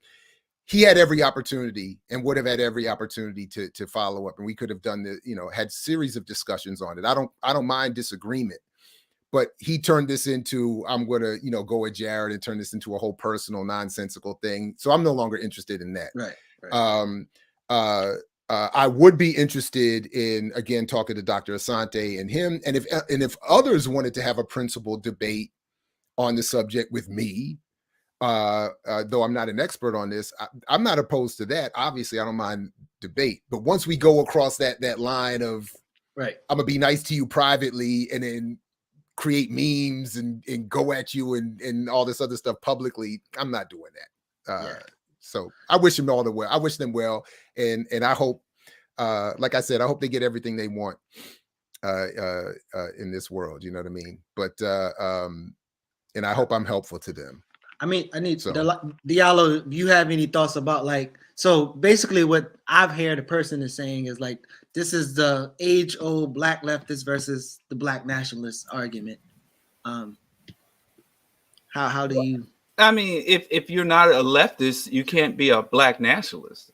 He had every opportunity and would have had every opportunity to follow up, and we could have done had series of discussions on it. I don't mind disagreement, but he turned this into, I'm going to, go at Jared and turn this into a whole personal nonsensical thing. So I'm no longer interested in that. Right. I would be interested in, again, talking to Dr. Asante and him. And if others wanted to have a principled debate on the subject with me, though I'm not an expert on this, I'm not opposed to that. Obviously, I don't mind debate. But once we go across that line of, right, I'm gonna be nice to you privately and then create memes and go at you and all this other stuff publicly, I'm not doing that. So I wish them all the well. I wish them well, and I hope, like I said, I hope they get everything they want in this world. You know what I mean? But and I hope I'm helpful to them. I need Diallo. Do you have any thoughts about so basically what I've heard a person is saying is this is the age-old black leftist versus the black nationalist argument. How do you? I mean, if you're not a leftist, you can't be a black nationalist.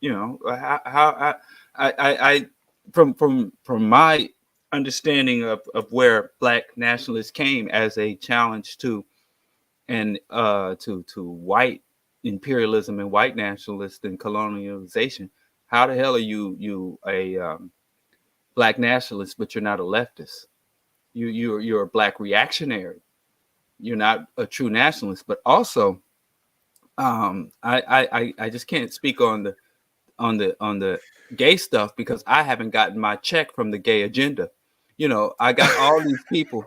I from my understanding of where black nationalists came as a challenge to and to white imperialism and white nationalists and colonialization. How the hell are you a black nationalist, but you're not a leftist? You're a black reactionary. You're not a true nationalist. But also, I just can't speak on the gay stuff because I haven't gotten my check from the gay agenda. I got all these people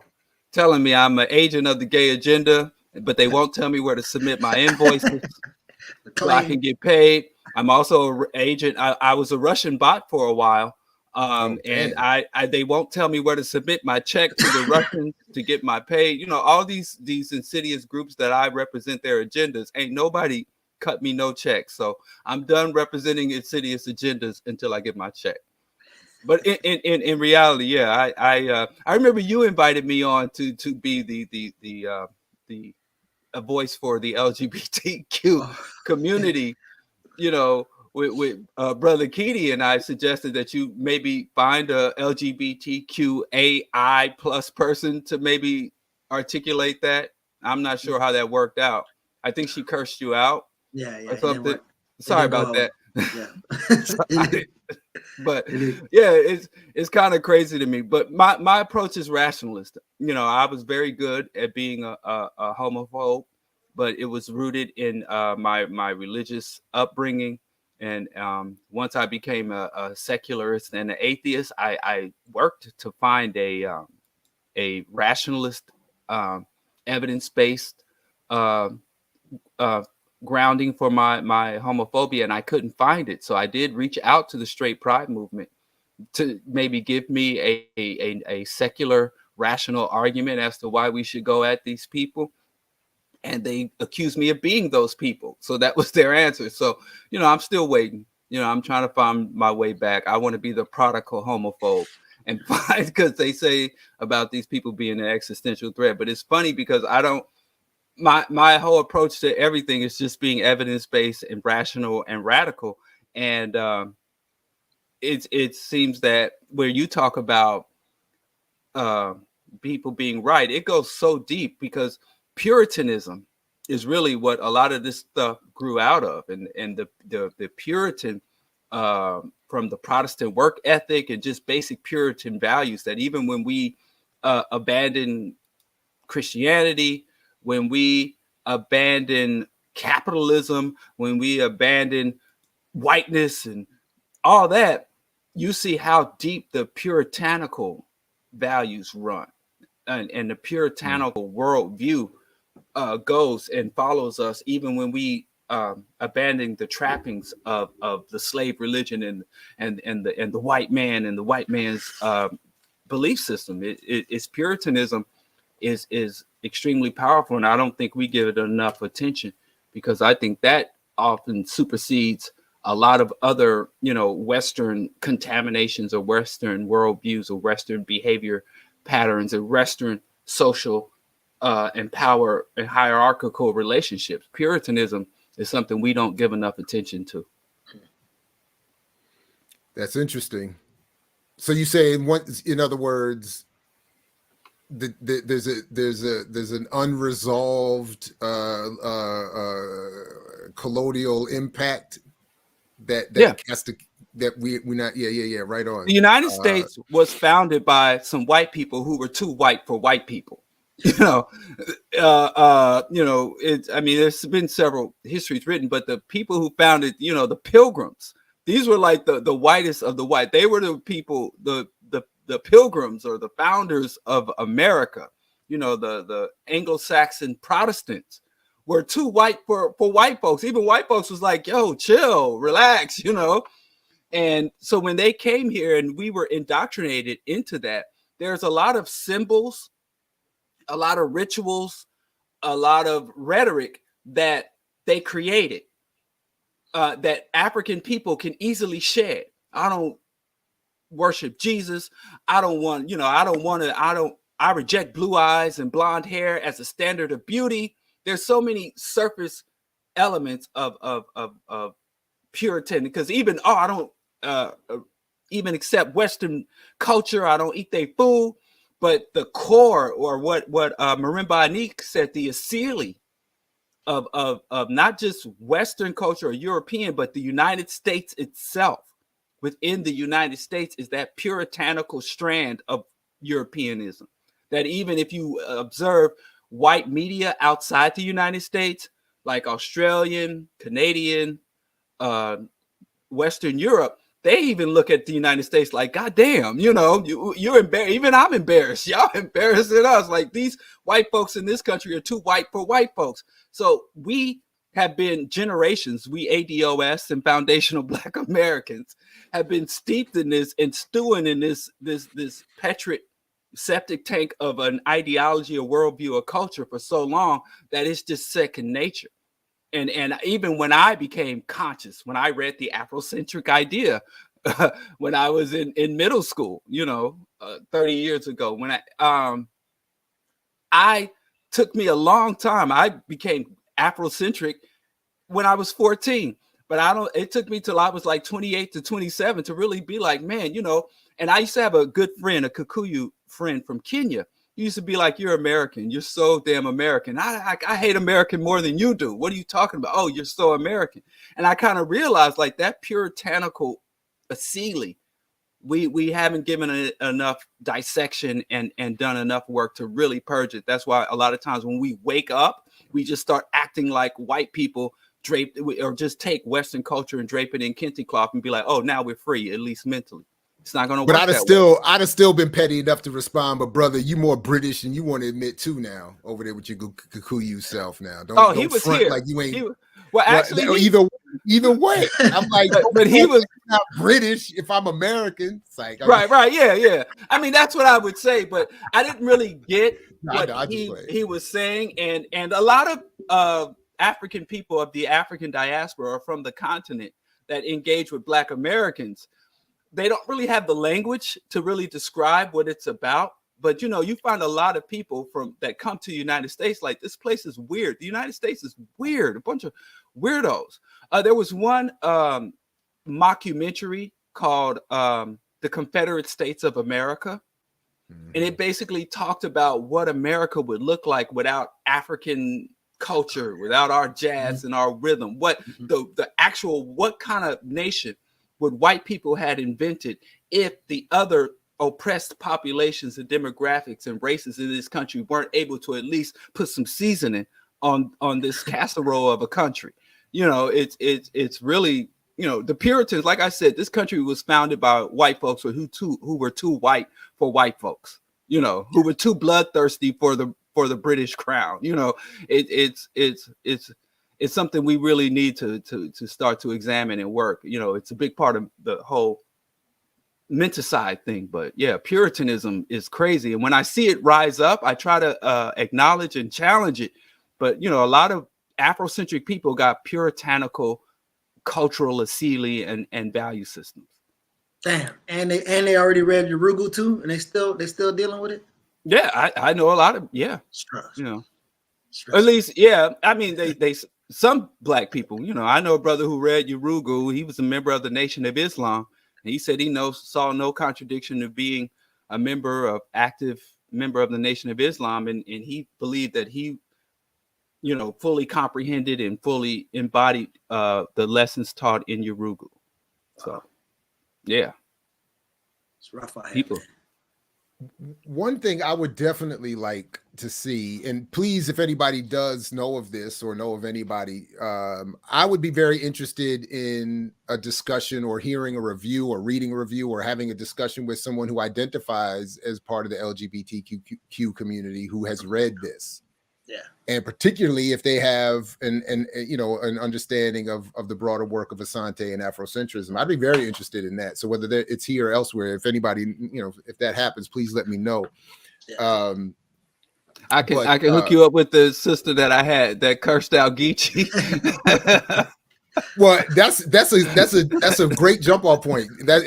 telling me I'm an agent of the gay agenda, but they won't tell me where to submit my invoices so I can get paid. I'm also an agent. I was a Russian bot for a while. And they won't tell me where to submit my check to the Russians to get my pay. All these insidious groups that I represent their agendas. Ain't nobody cut me no check. So I'm done representing insidious agendas until I get my check. But in reality, yeah, I remember you invited me on to be a voice for the LGBTQ community. With Brother Keaty, and I suggested that you maybe find a LGBTQAI plus person to maybe articulate that. I'm not sure how that worked out. I think she cursed you out. Yeah. Or something. Sorry about that. Yeah. But yeah, it's kind of crazy to me. But my approach is rationalist. I was very good at being a homophobe, but it was rooted in my religious upbringing. And once I became a secularist and an atheist, I worked to find a rationalist, evidence-based grounding for my homophobia, and I couldn't find it. So I did reach out to the straight pride movement to maybe give me a secular, rational argument as to why we should go at these people. And they accused me of being those people. So that was their answer. So, I'm still waiting. I'm trying to find my way back. I want to be the prodigal homophobe and find, because they say about these people being an existential threat. But it's funny because my whole approach to everything is just being evidence-based and rational and radical. And it seems that where you talk about people being right, it goes so deep because Puritanism is really what a lot of this stuff grew out of, and the Puritan from the Protestant work ethic and just basic Puritan values, that even when we abandon Christianity, when we abandon capitalism, when we abandon whiteness and all that, you see how deep the puritanical values run, and the puritanical worldview goes and follows us, even when we abandon the trappings of the slave religion and the white man and the white man's belief system. It's Puritanism is extremely powerful, and I don't think we give it enough attention, because I think that often supersedes a lot of other, Western contaminations or Western worldviews or Western behavior patterns and Western social and power and hierarchical relationships. Puritanism is something we don't give enough attention to. That's interesting. So you say, in other words, there's an unresolved colonial impact that has to, that we not right on. The United States was founded by some white people who were too white for white people. There's been several histories written, but the people who founded, the Pilgrims, these were like the whitest of the white. They were the people, the Pilgrims, or the founders of America. The Anglo-Saxon Protestants were too white for white folks. Even white folks was like, yo, chill, relax, And so when they came here and we were indoctrinated into that, there's a lot of symbols, a lot of rituals, a lot of rhetoric that they created that African people can easily shed. I don't worship Jesus. I reject blue eyes and blonde hair as a standard of beauty. There's so many surface elements of Puritan, because even, I don't even accept Western culture. I don't eat their food. But the core, or what Marimba Anik said, the Asili of not just Western culture or European, but the United States itself. Within the United States is that puritanical strand of Europeanism. That even if you observe white media outside the United States, like Australian, Canadian, Western Europe, they even look at the United States like, God damn, you're embarrassed. Even I'm embarrassed. Y'all embarrassing us. Like, these white folks in this country are too white for white folks. So we have been generations, we ADOS and foundational Black Americans have been steeped in this and stewing in this petric septic tank of an ideology, a worldview, a culture for so long that it's just second nature. And even when I became conscious, when I read the Afrocentric idea, when I was in middle school, 30 years ago, when I took me a long time. I became Afrocentric when I was 14, but it took me till I was like 28 to 27 to really be like, man, and I used to have a good friend, a Kikuyu friend from Kenya. He used to be like, you're American. You're so damn American. I hate American more than you do. What are you talking about? Oh, you're so American. And I kind of realized like that puritanical asili, we haven't given it enough dissection and done enough work to really purge it. That's why a lot of times when we wake up, we just start acting like white people draped, or just take Western culture and drape it in kente cloth and be like, oh, now we're free, at least mentally. It's not going to work. But I'd have still been petty enough to respond. But brother, you more British than you want to admit too now over there with your Kikuyu self now. He was here. Like you ain't. Well, actually, either way, I'm like, but he was not British. If I'm American, it's like right, yeah. I mean, that's what I would say, but I didn't really get what he was saying, and a lot of African people of the African diaspora are from the continent that engage with Black Americans. They don't really have the language to really describe what it's about. But, you find a lot of people that come to the United States like, this place is weird. The United States is weird. A bunch of weirdos. There was one mockumentary called The Confederate States of America. Mm-hmm. And it basically talked about what America would look like without African culture, without our jazz and our rhythm. What what kind of nation would white people had invented if the other oppressed populations and demographics and races in this country weren't able to at least put some seasoning on this casserole of a country. It's really, the Puritans, like I said, this country was founded by white folks who were too white for white folks, who were too bloodthirsty for the British crown. It's something we really need to start to examine and work. It's a big part of the whole menticide thing. But yeah, Puritanism is crazy. And when I see it rise up, I try to acknowledge and challenge it. But, a lot of Afrocentric people got puritanical cultural asili and value systems. Damn. And they already read Urugu too, and they still dealing with it? Yeah, I know a lot of, Stress. At least, yeah. I mean, they some Black people, I know a brother who read Urugu. He was a member of the Nation of Islam. And he said he saw no contradiction of being active member of the Nation of Islam. And he believed that he, fully comprehended and fully embodied the lessons taught in Urugu. So, yeah. It's rough out here. People. One thing I would definitely like to see, and please, if anybody does know of this or know of anybody, I would be very interested in a discussion or hearing a review or reading a review or having a discussion with someone who identifies as part of the LGBTQ community who has read this. Yeah. And particularly if they have an understanding of the broader work of Asante and Afrocentrism, I'd be very interested in that. So whether it's here or elsewhere, if anybody, if that happens, please let me know. Yeah. I can hook you up with the sister that I had that cursed out Geechee. Well, that's a great jump off point. That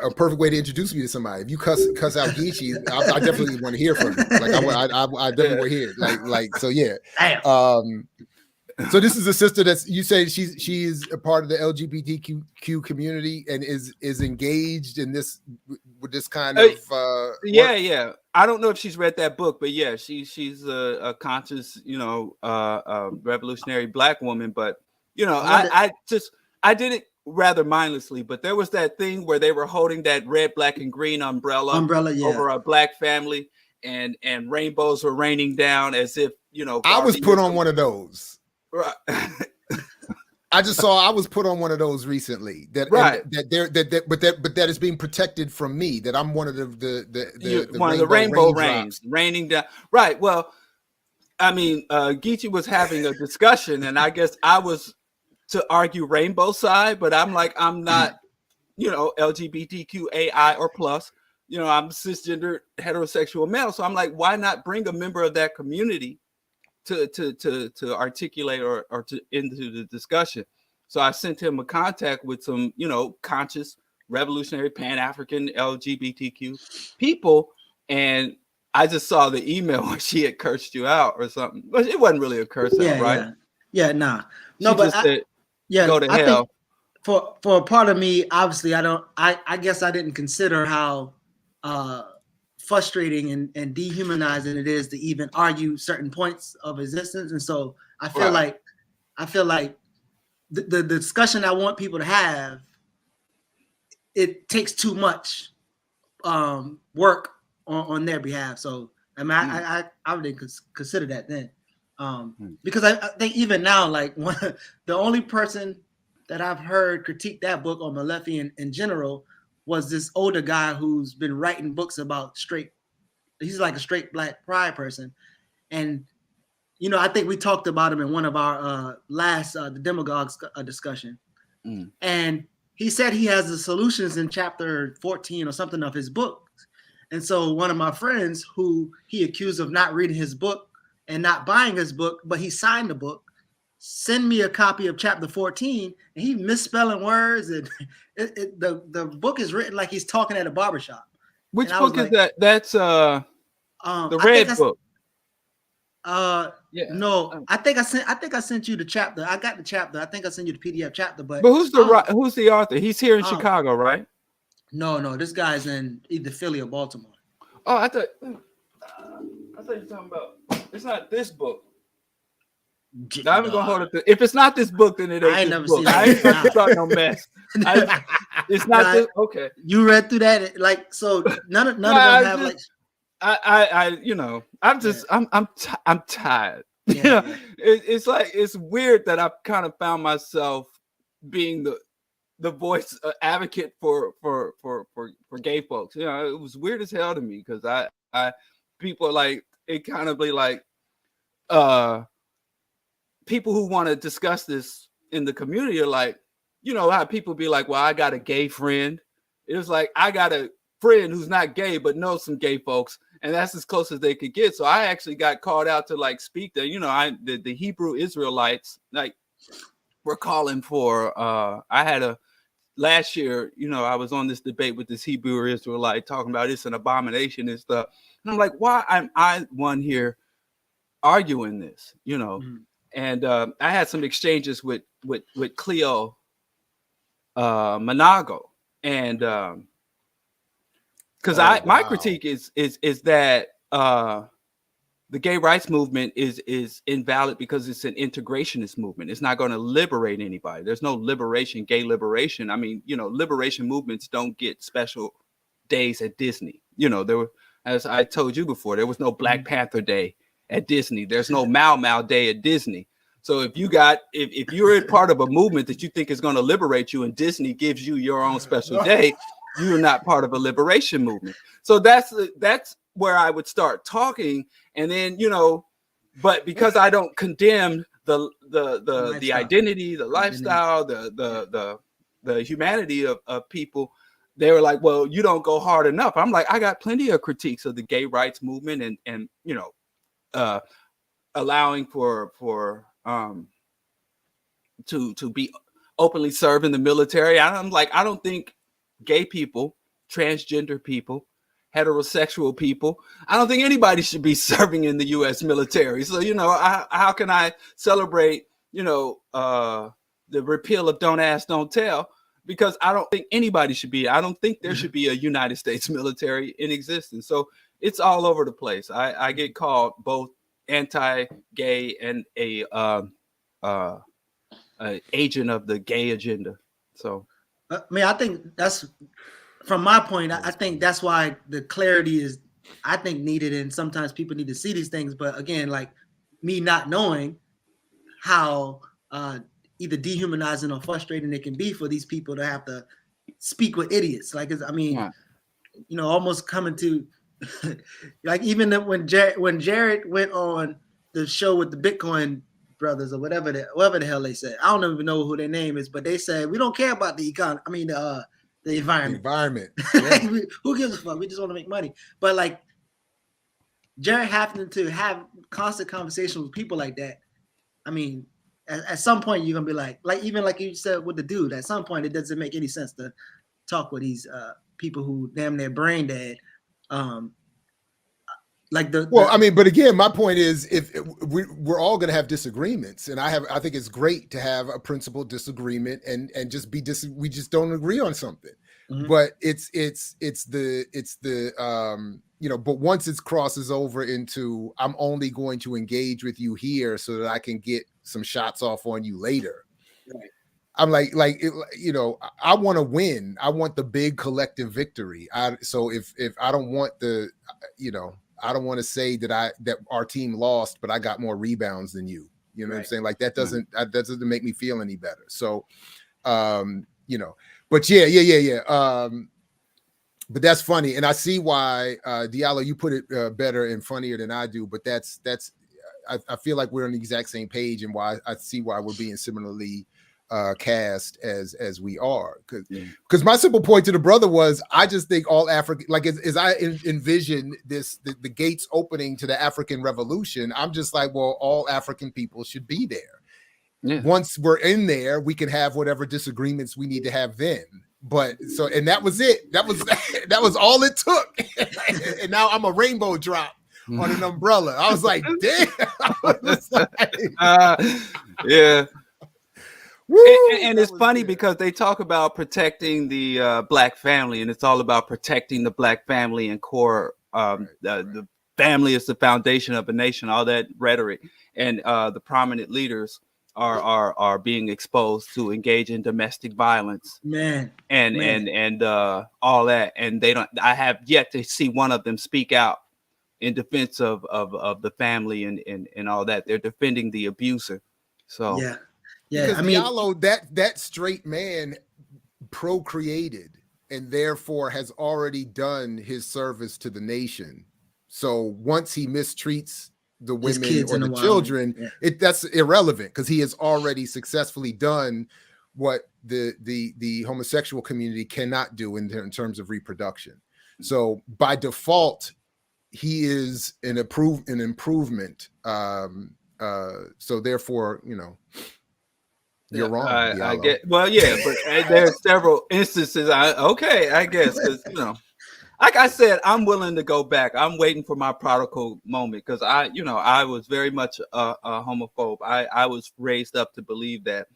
a perfect way to introduce me to somebody. If you cuss out Geechee, I definitely want to hear from you. Like I definitely want to hear. Like so, yeah. Damn. So this is a sister you say she's a part of the LGBTQ community and is engaged in this would this kind of yeah, work? yeah. I don't know if she's read that book, but yeah, she's a conscious, revolutionary Black woman. But I did it rather mindlessly. But there was that thing where they were holding that red, black, and green umbrella yeah, over a Black family, and rainbows were raining down as if I was put on Barbies- one of those. Right. I just saw I was put on one of those recently. That Right. But that is being protected from me. That I'm one of one of the rainbow rains raining down. Right. Well, I mean, Geechee was having a discussion, and I guess I was to argue rainbow side, but I'm like, I'm not, LGBTQAI or plus. I'm cisgender heterosexual male, so I'm like, why not bring a member of that community to articulate or to into the discussion? So I sent him a contact with some, conscious revolutionary Pan-African LGBTQ people, and I just saw the email where she had cursed you out or something, but it wasn't really a curse out, right? Nah, no, but said, go to hell. For a part of me, obviously, I guess I didn't consider how frustrating and dehumanizing it is to even argue certain points of existence. And so I feel like the discussion I want people to have, it takes too much work on their behalf. So I mean, I didn't consider that then, because I think even now, like the only person that I've heard critique that book on Molefi in general was this older guy who's been writing books about he's like a straight Black pride person. And, I think we talked about him in one of our last, the demagogues discussion. And he said he has the solutions in chapter 14 or something of his book. And so one of my friends who he accused of not reading his book and not buying his book, but he signed the book, send me a copy of chapter 14, and he misspelling words, and the book is written like he's talking at a barbershop. Which book is that? That's the red book. No, I think I sent you the chapter. I got the chapter. I think I sent you the PDF chapter. But who's the author? He's here in Chicago, right? No, this guy's in either Philly or Baltimore. Oh, I thought you were talking about. It's not this book. Now I'm gonna hold it. If it's not this book, then it ain't. I ain't never book. seen that. I ain't gonna start no mess. It's not this. Okay. You read through that, like, so none of them have like. I'm tired. Yeah. It's like, it's weird that I've kind of found myself being the voice advocate for gay folks. It was weird as hell to me, because I people are like, it kind of be like people who want to discuss this in the community are like, how people be like, well, I got a gay friend. It was like, I got a friend who's not gay but knows some gay folks, and that's as close as they could get. So I actually got called out to like speak to, the Hebrew Israelites, like, we're calling for I had last year, I was on this debate with this Hebrew Israelite talking about it's an abomination and stuff. And I'm like, why am I one here arguing this? And I had some exchanges with Cleo Monago, and because my critique is that the gay rights movement is invalid because it's an integrationist movement. It's not going to liberate anybody. There's no liberation, gay liberation. I mean, liberation movements don't get special days at Disney. There were, as I told you before, there was no Black Panther Day at Disney. There's no Mau Mau Day at Disney. So if you're a part of a movement that you think is going to liberate you, and Disney gives you your own special day, you're not part of a liberation movement. So that's where I would start talking. And then, but because I don't condemn the identity, the lifestyle, the humanity of people, they were like, well, you don't go hard enough. I'm like, I got plenty of critiques of the gay rights movement and allowing for to be openly serve in the military. I'm like, I don't think gay people, transgender people, heterosexual people, I don't think anybody should be serving in the U.S. military. So, how can I celebrate, the repeal of Don't Ask, Don't Tell, because I don't think anybody should be. I don't think there should be a United States military in existence. So it's all over the place. I get called both anti-gay and a agent of the gay agenda. So I mean, I think that's from my point. I think that's why the clarity is, I think, needed, and sometimes people need to see these things. But again, like me not knowing how either dehumanizing or frustrating it can be for these people to have to speak with idiots. Like, I mean, you know, almost coming to like even when Jared went on the show with the Bitcoin brothers or whatever the hell they said. I don't even know who their name is, but they said we don't care about the economy. I mean the environment. Yeah. Who gives a fuck? We just want to make money. But like Jared having to have constant conversations with people like that. I mean, at some point you're gonna be like even like you said with the dude. At some point, it doesn't make any sense to talk with these people who damn near brain dead. I mean, but again, my point is, if we're all going to have disagreements, and I think it's great to have a principled disagreement and just we just don't agree on something. Mm-hmm. But it's the you know, but once it crosses over into I'm only going to engage with you here so that I can get some shots off on you later. Right. I'm like you know, I want to win. I want the big collective victory. So if I don't want the, you know, I don't want to say that our team lost, but I got more rebounds than you. You know what I'm saying? Like that doesn't make me feel any better. So, you know, but yeah. But that's funny, and I see why Diallo, you put it better and funnier than I do. But that's I feel like we're on the exact same page, and why I see why we're being similarly cast as we are, because my simple point to the brother was, I just think all African, like as I envision the gates opening to the African revolution, I'm just like, well, all African people should be there. Yeah. Once we're in there, we can have whatever disagreements we need to have then. But so, and that was it. That was all it took. And now I'm a rainbow drop on an umbrella. I was like, damn. Yeah. And it's funny because they talk about protecting the Black family, and it's all about protecting the Black family and core. The family is the foundation of a nation. All that rhetoric, and the prominent leaders are being exposed to engage in domestic violence, and all that. And they don't. I have yet to see one of them speak out in defense of the family and all that. They're defending the abuser. So yeah. Because I mean, Diallo, that straight man procreated and therefore has already done his service to the nation. So once he mistreats the women or the children, that's irrelevant, because he has already successfully done what the homosexual community cannot do in terms of reproduction. So by default, he is an improvement. So therefore, you know, you're wrong. I get, well, yeah, but there are several instances. I guess, because, you know, like I said, I'm willing to go back. I'm waiting for my prodigal moment, because I was very much a homophobe. I was raised up to believe that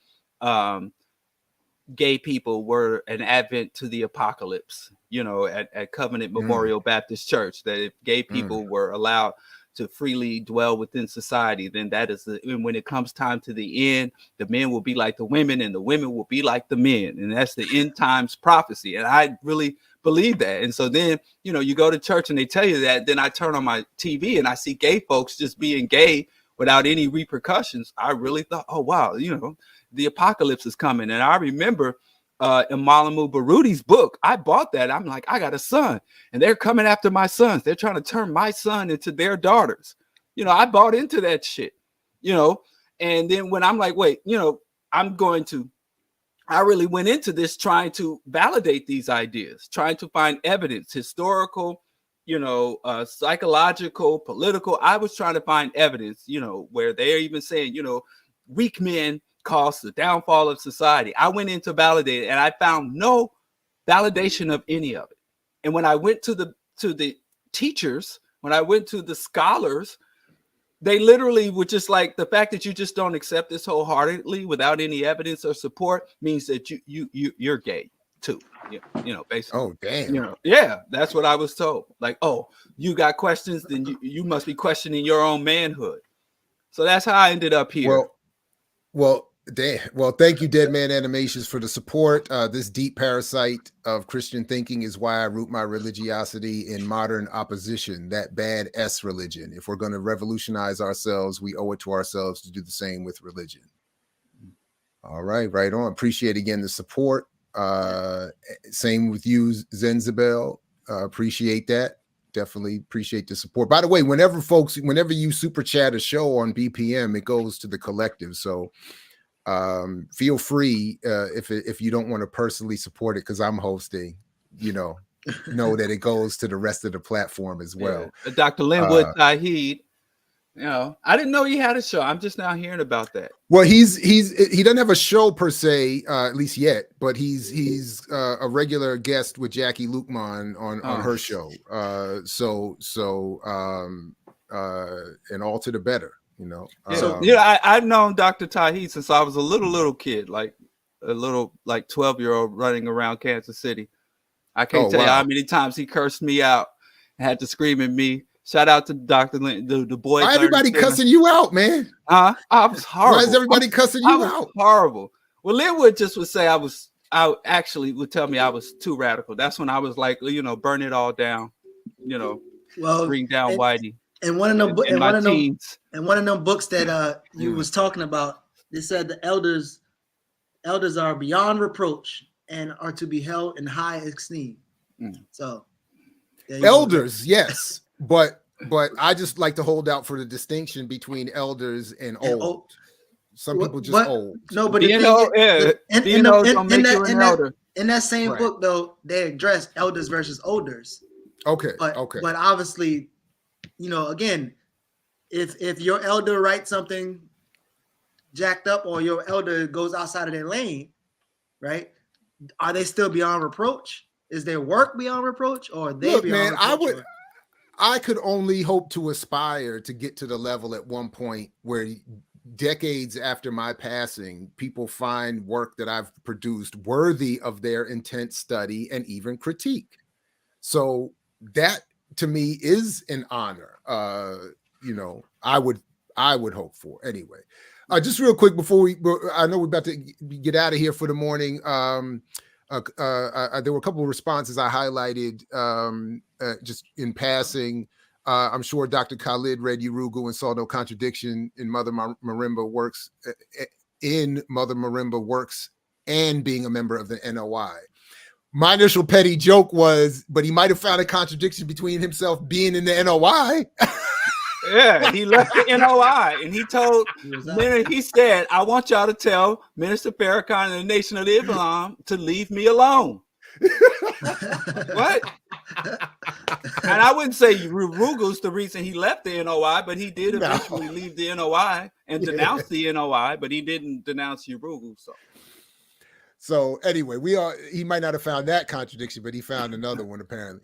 gay people were an advent to the apocalypse. You know, at Covenant Memorial Baptist Church, that if gay people were allowed to freely dwell within society, then that is when it comes time to the end, the men will be like the women and the women will be like the men. And that's the end times prophecy. And I really believe that. And so then, you know, you go to church and they tell you that, then I turn on my TV and I see gay folks just being gay without any repercussions. I really thought, oh, wow, you know, the apocalypse is coming. And I remember Imalamu Baruti's book. I bought that. I'm like, I got a son and they're coming after my sons. They're trying to turn my son into their daughters. You know, I bought into that shit, you know. And then when I'm like, wait, you know, I really went into this trying to validate these ideas, trying to find evidence, historical, you know, psychological, political. I was trying to find evidence, you know, where they're even saying, you know, weak men cause the downfall of society. I went in to validate it, and I found no validation of any of it. And when I went to the teachers, when I went to the scholars, they literally were just like, the fact that you just don't accept this wholeheartedly without any evidence or support means that you're gay too. You know, basically. Oh, damn. You know, yeah, that's what I was told. Like, oh, you got questions, then you must be questioning your own manhood. So that's how I ended up here. Well, damn. Well, thank you, Dead Man Animations, for the support. This deep parasite of Christian thinking is why I root my religiosity in modern opposition, that bad S religion. If we're going to revolutionize ourselves, we owe it to ourselves to do the same with religion. All right, right on. Appreciate again the support. Same with you, Zenzabel. Appreciate that. Definitely appreciate the support. By the way, whenever you super chat a show on BPM, it goes to the collective. So feel free if you don't want to personally support it because I'm hosting, know that it goes to the rest of the platform as well. Yeah. Dr. Linwood Tahid, I didn't know he had a show. I'm just now hearing about that. Well, he doesn't have a show per se, at least yet, but he's a regular guest with Jackie Lukman on her show. And all to the better, I've known Dr. Tahid since I was a little kid, like a little 12-year-old running around Kansas City. I can't tell you how many times he cursed me out and had to scream at me. Shout out to Dr. Lynn, the boy. Why everybody cussing you out, man? I was horrible. Why is everybody cussing you out? Horrible. Well, Linwood just would say I actually would tell me I was too radical. That's when I was like, burn it all down, bring down Whitey. And one of them books that you was talking about, they said the elders are beyond reproach and are to be held in high esteem. So elders, yes. But I just like to hold out for the distinction between elders and old. Some people just old. No, but in that same book though, they address elders versus olders. Okay. But obviously, again, if your elder writes something jacked up or your elder goes outside of their lane, right? Are they still beyond reproach? Is their work beyond reproach, or are they beyond reproach? I could only hope to aspire to get to the level at one point where decades after my passing, people find work that I've produced worthy of their intense study and even critique. So that to me is an honor. I would hope for anyway. Just real quick before I know we're about to get out of here for the morning. There were a couple of responses I highlighted just in passing. I'm sure Dr. Khalid read Urugu and saw no contradiction in Mother Marimba works and being a member of the NOI. My initial petty joke was, but he might have found a contradiction between himself being in the NOI. Yeah, he left the NOI and he said, I want y'all to tell Minister Farrakhan and the Nation of Islam to leave me alone. What? And I wouldn't say Urugu's the reason he left the NOI, but he did eventually leave the NOI and denounce the NOI, but he didn't denounce Urugu. So anyway, he might not have found that contradiction, but he found another one apparently.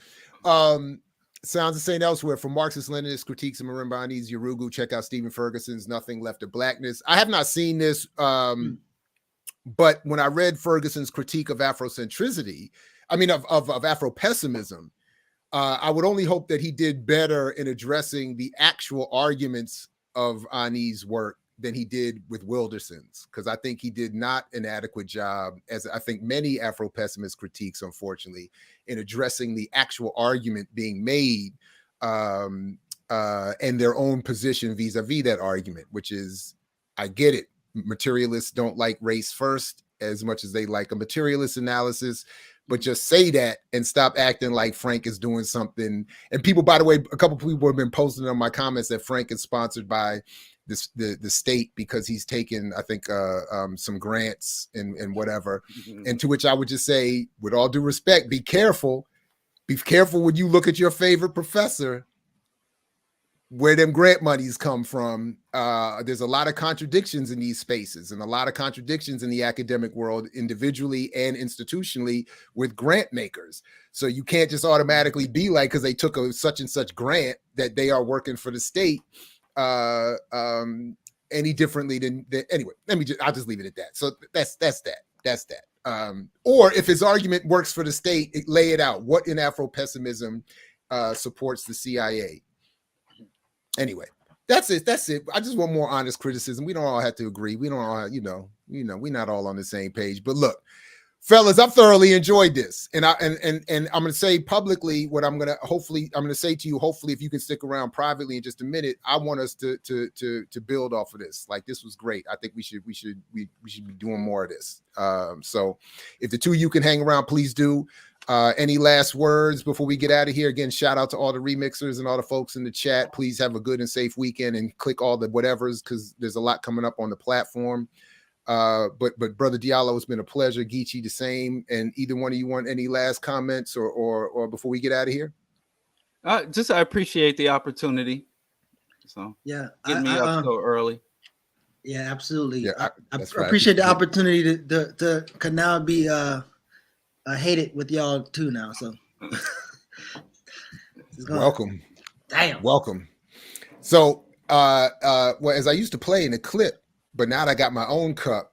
Sounds the same elsewhere. From Marxist-Leninist critiques of Marimbani's Urugu, check out Stephen Ferguson's Nothing Left of Blackness. I have not seen this, but when I read Ferguson's critique of Afrocentricity, of Afro-pessimism, I would only hope that he did better in addressing the actual arguments of Ani's work than he did with Wilderson's, because I think he did not an adequate job, as I think many Afro-pessimist critiques, unfortunately, in addressing the actual argument being made and their own position vis-a-vis that argument, which is, I get it, materialists don't like race first as much as they like a materialist analysis, but just say that and stop acting like Frank is doing something. And people, by the way, a couple of people have been posting on my comments that Frank is sponsored by the state because he's taken, I think, some grants and whatever. Mm-hmm. And to which I would just say, with all due respect, be careful. Be careful when you look at your favorite professor, where them grant monies come from. There's a lot of contradictions in these spaces and a lot of contradictions in the academic world, individually and institutionally, with grant makers. So you can't just automatically be like, because they took a such and such grant, that they are working for the state. any differently than anyway. I'll just leave it at that. So that's that. Or if his argument works for the state, lay it out. What in Afro-pessimism supports the CIA? Anyway, that's it. I just want more honest criticism. We don't all have to agree. We don't all, we're not all on the same page. But look, fellas, I've thoroughly enjoyed this, and I'm going to say publicly what I'm going to say to you. Hopefully, if you can stick around privately in just a minute, I want us to build off of this. Like, this was great. I think we should be doing more of this. So, if the two of you can hang around, please do. Any last words before we get out of here? Again, shout out to all the remixers and all the folks in the chat. Please have a good and safe weekend, and click all the whatevers, because there's a lot coming up on the platform. But Brother Diallo, it's been a pleasure. Geechee, the same. And either one of you want any last comments or before we get out of here? I appreciate the opportunity. So yeah, get me up so early. Yeah, absolutely. Yeah, I appreciate the opportunity to can now be hated with y'all too now. So welcome. Damn. Welcome. So well, as I used to play in the clip, but now that I got my own cup,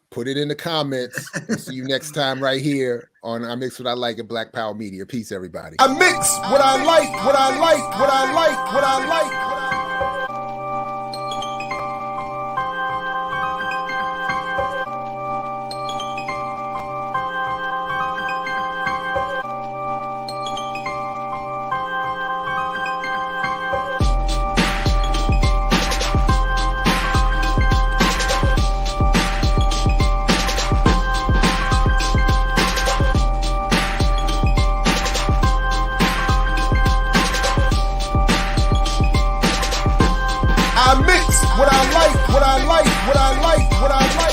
put it in the comments. And see you next time right here on I Mix What I Like at Black Power Media. Peace, everybody. I mix what I like, what I like, what I like, what I like. What I like, what I like, what I like, what I like.